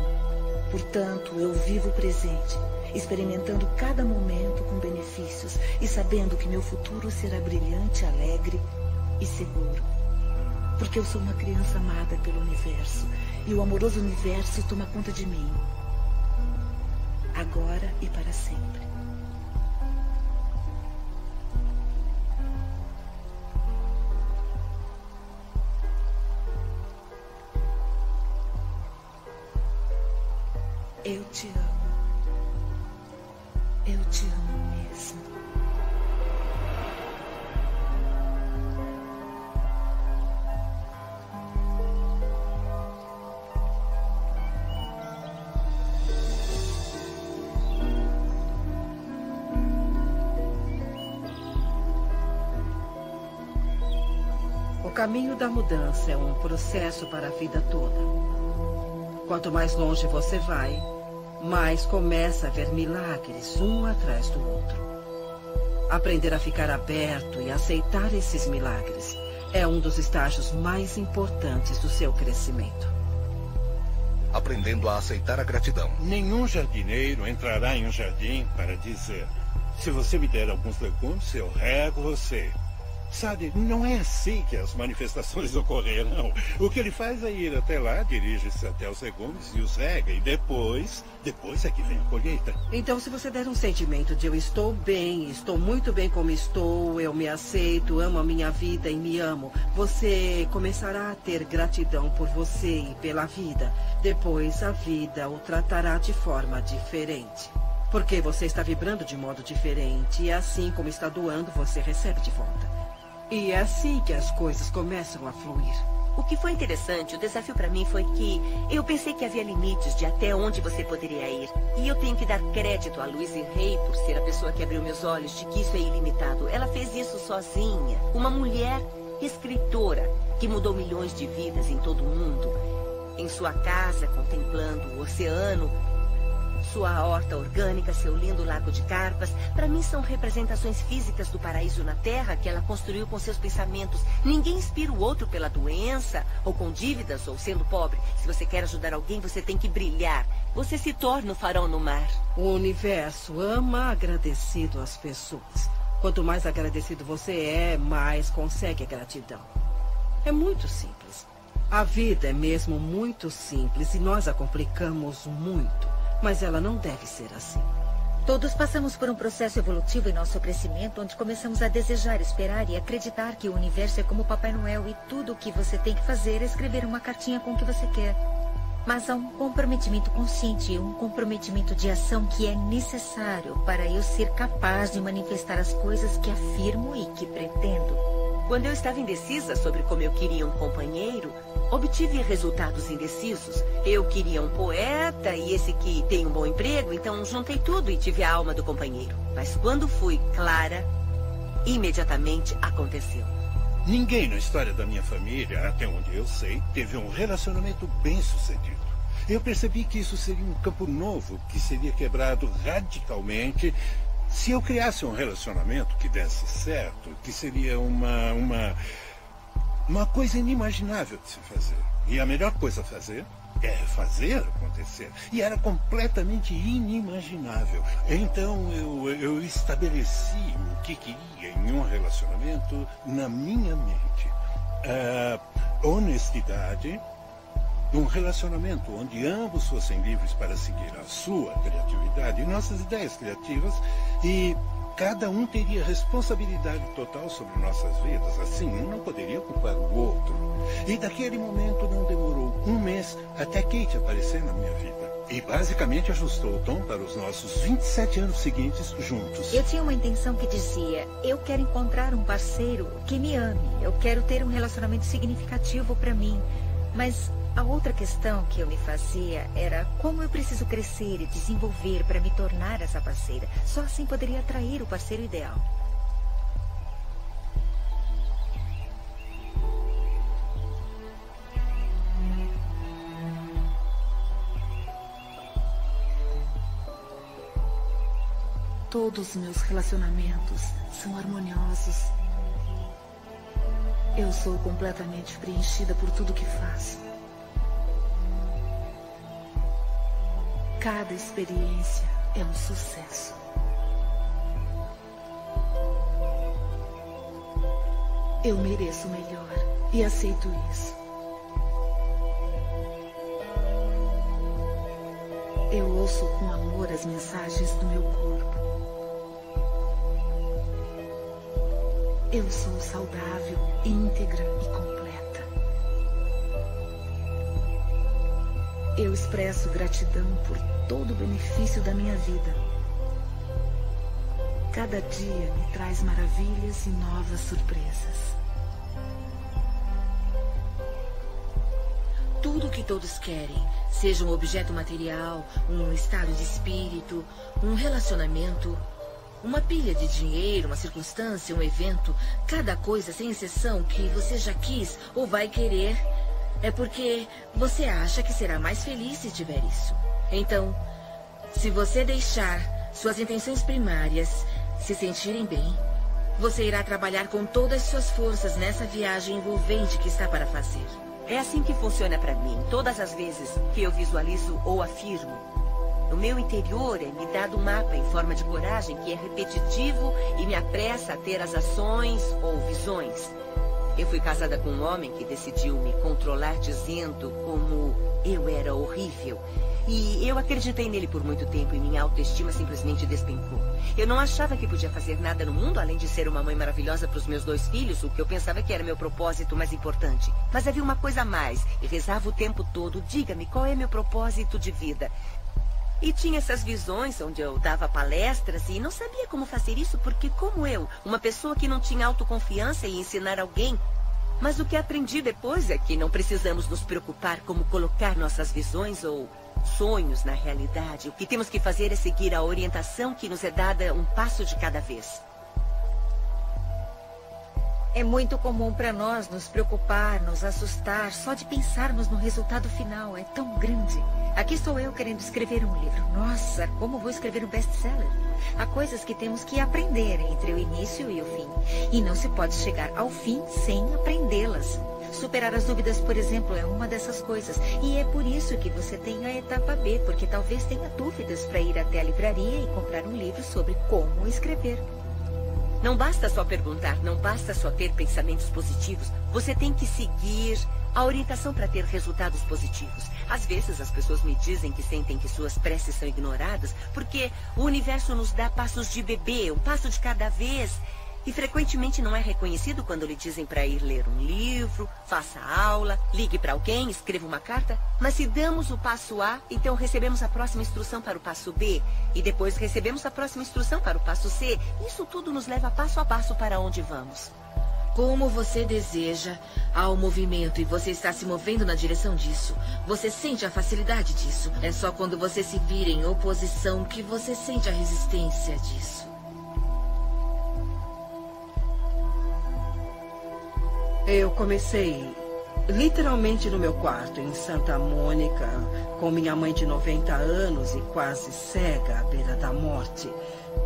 Portanto, eu vivo o presente, experimentando cada momento com benefícios e sabendo que meu futuro será brilhante, alegre e seguro. Porque eu sou uma criança amada pelo universo e o amoroso universo toma conta de mim, agora e para sempre. Eu te amo. Eu te amo mesmo. O caminho da mudança é um processo para a vida toda. Quanto mais longe você vai, mais começa a ver milagres um atrás do outro. Aprender a ficar aberto e aceitar esses milagres é um dos estágios mais importantes do seu crescimento. Aprendendo a aceitar a gratidão. Nenhum jardineiro entrará em um jardim para dizer: se você me der alguns legumes, eu rego você. Sabe, não é assim que as manifestações ocorrerão. O que ele faz é ir até lá, dirige-se até os legumes e os rega. E depois é que vem a colheita. Então, se você der um sentimento de eu estou bem, estou muito bem como estou, eu me aceito, amo a minha vida e me amo, você começará a ter gratidão por você e pela vida. Depois, a vida o tratará de forma diferente. Porque você está vibrando de modo diferente e assim como está doando, você recebe de volta. E é assim que as coisas começam a fluir. O que foi interessante, o desafio para mim foi que eu pensei que havia limites de até onde você poderia ir. E eu tenho que dar crédito a Louise Hay por ser a pessoa que abriu meus olhos de que isso é ilimitado. Ela fez isso sozinha. Uma mulher escritora que mudou milhões de vidas em todo o mundo. Em sua casa, contemplando o oceano, Sua horta orgânica, seu lindo lago de carpas, para mim são representações físicas do paraíso na Terra que ela construiu com seus pensamentos. Ninguém inspira o outro pela doença, ou com dívidas, ou sendo pobre. Se você quer ajudar alguém, você tem que brilhar. Você se torna o farol no mar. O universo ama agradecido às pessoas. Quanto mais agradecido você é, mais consegue a gratidão. É muito simples. A vida é mesmo muito simples e nós a complicamos muito. Mas ela não deve ser assim. Todos passamos por um processo evolutivo em nosso crescimento, onde começamos a desejar, esperar e acreditar que o universo é como Papai Noel e tudo o que você tem que fazer é escrever uma cartinha com o que você quer. Mas há um comprometimento consciente e um comprometimento de ação que é necessário para eu ser capaz de manifestar as coisas que afirmo e que pretendo. Quando eu estava indecisa sobre como eu queria um companheiro, obtive resultados indecisos. Eu queria um poeta e esse que tem um bom emprego, então juntei tudo e tive a alma do companheiro. Mas quando fui clara, imediatamente aconteceu. Ninguém na história da minha família, até onde eu sei, teve um relacionamento bem-sucedido. Eu percebi que isso seria um campo novo, que seria quebrado radicalmente se eu criasse um relacionamento que desse certo, que seria uma coisa inimaginável de se fazer. E a melhor coisa a fazer é fazer acontecer. E era completamente inimaginável. Então eu estabeleci o que queria em um relacionamento na minha mente. Honestidade, um relacionamento onde ambos fossem livres para seguir a sua criatividade e nossas ideias criativas, e cada um teria responsabilidade total sobre nossas vidas. Assim, um não poderia culpar o outro. E daquele momento não demorou um mês até Kate aparecer na minha vida. E basicamente ajustou o tom para os nossos 27 anos seguintes juntos. Eu tinha uma intenção que dizia: eu quero encontrar um parceiro que me ame. Eu quero ter um relacionamento significativo para mim. Mas a outra questão que eu me fazia era como eu preciso crescer e desenvolver para me tornar essa parceira. Só assim poderia atrair o parceiro ideal. Todos os meus relacionamentos são harmoniosos. Eu sou completamente preenchida por tudo que faço. Cada experiência é um sucesso. Eu mereço o melhor e aceito isso. Eu ouço com amor as mensagens do meu corpo. Eu sou saudável, íntegra e completa. Eu expresso gratidão por todo o benefício da minha vida. Cada dia me traz maravilhas e novas surpresas. Tudo o que todos querem, seja um objeto material, um estado de espírito, um relacionamento, uma pilha de dinheiro, uma circunstância, um evento, cada coisa, sem exceção, que você já quis ou vai querer, é porque você acha que será mais feliz se tiver isso. Então, se você deixar suas intenções primárias se sentirem bem, você irá trabalhar com todas as suas forças nessa viagem envolvente que está para fazer. É assim que funciona para mim, todas as vezes que eu visualizo ou afirmo. No meu interior é-me dado um mapa em forma de coragem que é repetitivo e me apressa a ter as ações ou visões. Eu fui casada com um homem que decidiu me controlar dizendo como eu era horrível. E eu acreditei nele por muito tempo e minha autoestima simplesmente despencou. Eu não achava que podia fazer nada no mundo além de ser uma mãe maravilhosa para os meus 2 filhos, o que eu pensava que era meu propósito mais importante. Mas havia uma coisa a mais e rezava o tempo todo: diga-me, qual é meu propósito de vida? E tinha essas visões onde eu dava palestras e não sabia como fazer isso porque, como eu, uma pessoa que não tinha autoconfiança em ensinar alguém. Mas o que aprendi depois é que não precisamos nos preocupar como colocar nossas visões ou sonhos na realidade. O que temos que fazer é seguir a orientação que nos é dada um passo de cada vez. É muito comum para nós nos preocupar, nos assustar, só de pensarmos no resultado final. É tão grande. Aqui estou eu querendo escrever um livro. Nossa, como vou escrever um best-seller? Há coisas que temos que aprender entre o início e o fim. E não se pode chegar ao fim sem aprendê-las. Superar as dúvidas, por exemplo, é uma dessas coisas. E é por isso que você tem a etapa B, porque talvez tenha dúvidas para ir até a livraria e comprar um livro sobre como escrever. Não basta só perguntar, não basta só ter pensamentos positivos. Você tem que seguir a orientação para ter resultados positivos. Às vezes as pessoas me dizem que sentem que suas preces são ignoradas porque o universo nos dá passos de bebê, um passo de cada vez. E frequentemente não é reconhecido quando lhe dizem para ir ler um livro, faça aula, ligue para alguém, escreva uma carta. Mas se damos o passo A, então recebemos a próxima instrução para o passo B. E depois recebemos a próxima instrução para o passo C. Isso tudo nos leva passo a passo para onde vamos. Como você deseja, há um movimento e você está se movendo na direção disso. Você sente a facilidade disso. É só quando você se vira em oposição que você sente a resistência disso. Eu comecei literalmente no meu quarto, em Santa Mônica, com minha mãe de 90 anos e quase cega à beira da morte,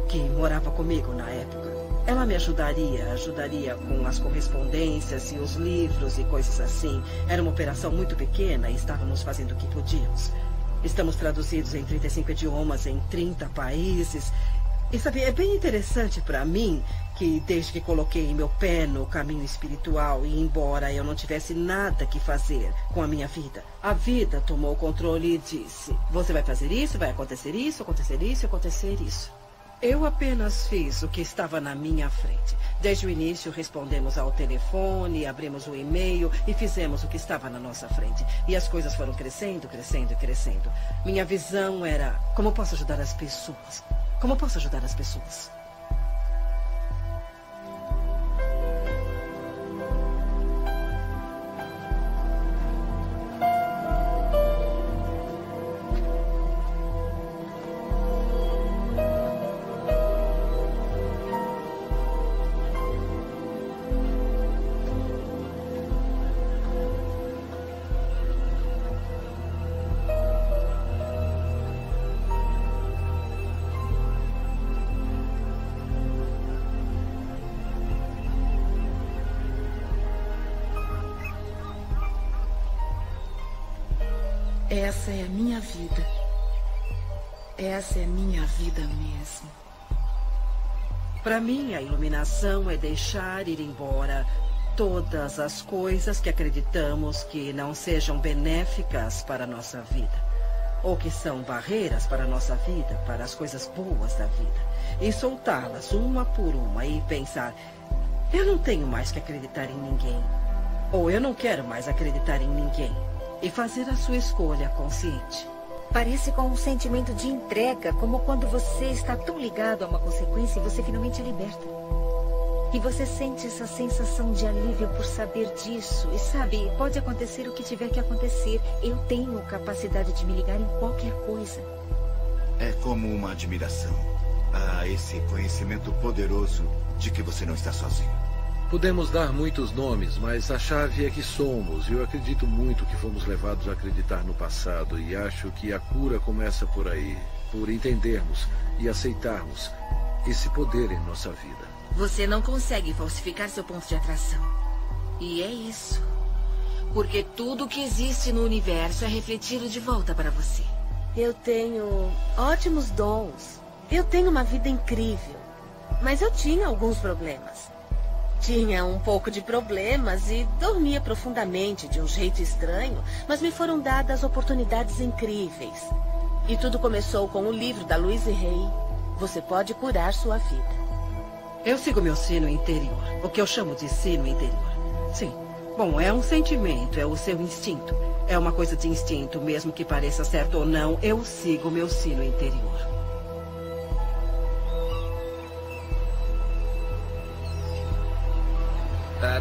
que morava comigo na época. Ela me ajudaria com as correspondências e os livros e coisas assim. Era uma operação muito pequena e estávamos fazendo o que podíamos. Estamos traduzidos em 35 idiomas, em 30 países. E sabe, é bem interessante para mim que desde que coloquei meu pé no caminho espiritual e embora eu não tivesse nada que fazer com a minha vida, a vida tomou o controle e disse: você vai fazer isso, vai acontecer isso, acontecer isso, acontecer isso. Eu apenas fiz o que estava na minha frente. Desde o início respondemos ao telefone, abrimos o e-mail e fizemos o que estava na nossa frente. E as coisas foram crescendo, crescendo e crescendo. Minha visão era: como posso ajudar as pessoas? Como posso ajudar as pessoas? Essa é a minha vida. Essa é a minha vida mesmo. Para mim, a iluminação é deixar ir embora todas as coisas que acreditamos que não sejam benéficas para a nossa vida, ou que são barreiras para a nossa vida, para as coisas boas da vida, e soltá-las uma por uma e pensar: eu não tenho mais que acreditar em ninguém, ou eu não quero mais acreditar em ninguém. E fazer a sua escolha consciente. Parece com um sentimento de entrega, como quando você está tão ligado a uma consequência e você finalmente é liberta. E você sente essa sensação de alívio por saber disso. E sabe, pode acontecer o que tiver que acontecer. Eu tenho capacidade de me ligar em qualquer coisa. É como uma admiração a esse conhecimento poderoso de que você não está sozinho. Podemos dar muitos nomes, mas a chave é que somos. Eu acredito muito que fomos levados a acreditar no passado e acho que a cura começa por aí, por entendermos e aceitarmos esse poder em nossa vida. Você não consegue falsificar seu ponto de atração. E é isso. Porque tudo que existe no universo é refletido de volta para você. Eu tenho ótimos dons. Eu tenho uma vida incrível. Mas eu tinha alguns problemas. Tinha um pouco de problemas e dormia profundamente de um jeito estranho, mas me foram dadas oportunidades incríveis. E tudo começou com o livro da Louise Hay, Você Pode Curar Sua Vida. Eu sigo meu sino interior, o que eu chamo de sino interior. Sim, bom, é um sentimento, é o seu instinto. É uma coisa de instinto, mesmo que pareça certo ou não, eu sigo meu sino interior.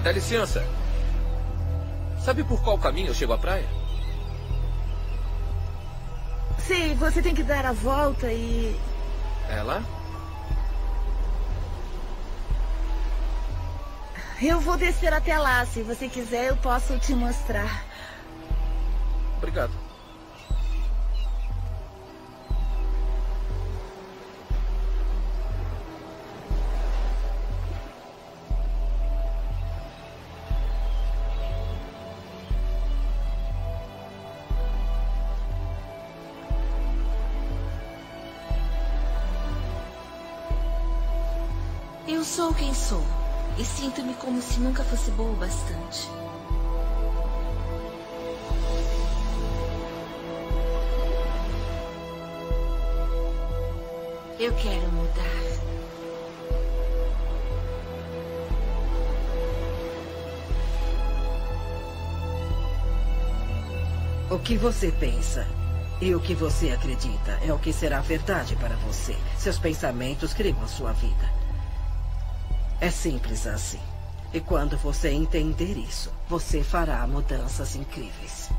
Dá licença. Sabe por qual caminho eu chego à praia? Sim, você tem que dar a volta e... É lá? Eu vou descer até lá. Se você quiser, eu posso te mostrar. Obrigado. Eu sou quem sou. E sinto-me como se nunca fosse boa o bastante. Eu quero mudar. O que você pensa e o que você acredita é o que será verdade para você. Seus pensamentos criam a sua vida. É simples assim. E quando você entender isso, você fará mudanças incríveis.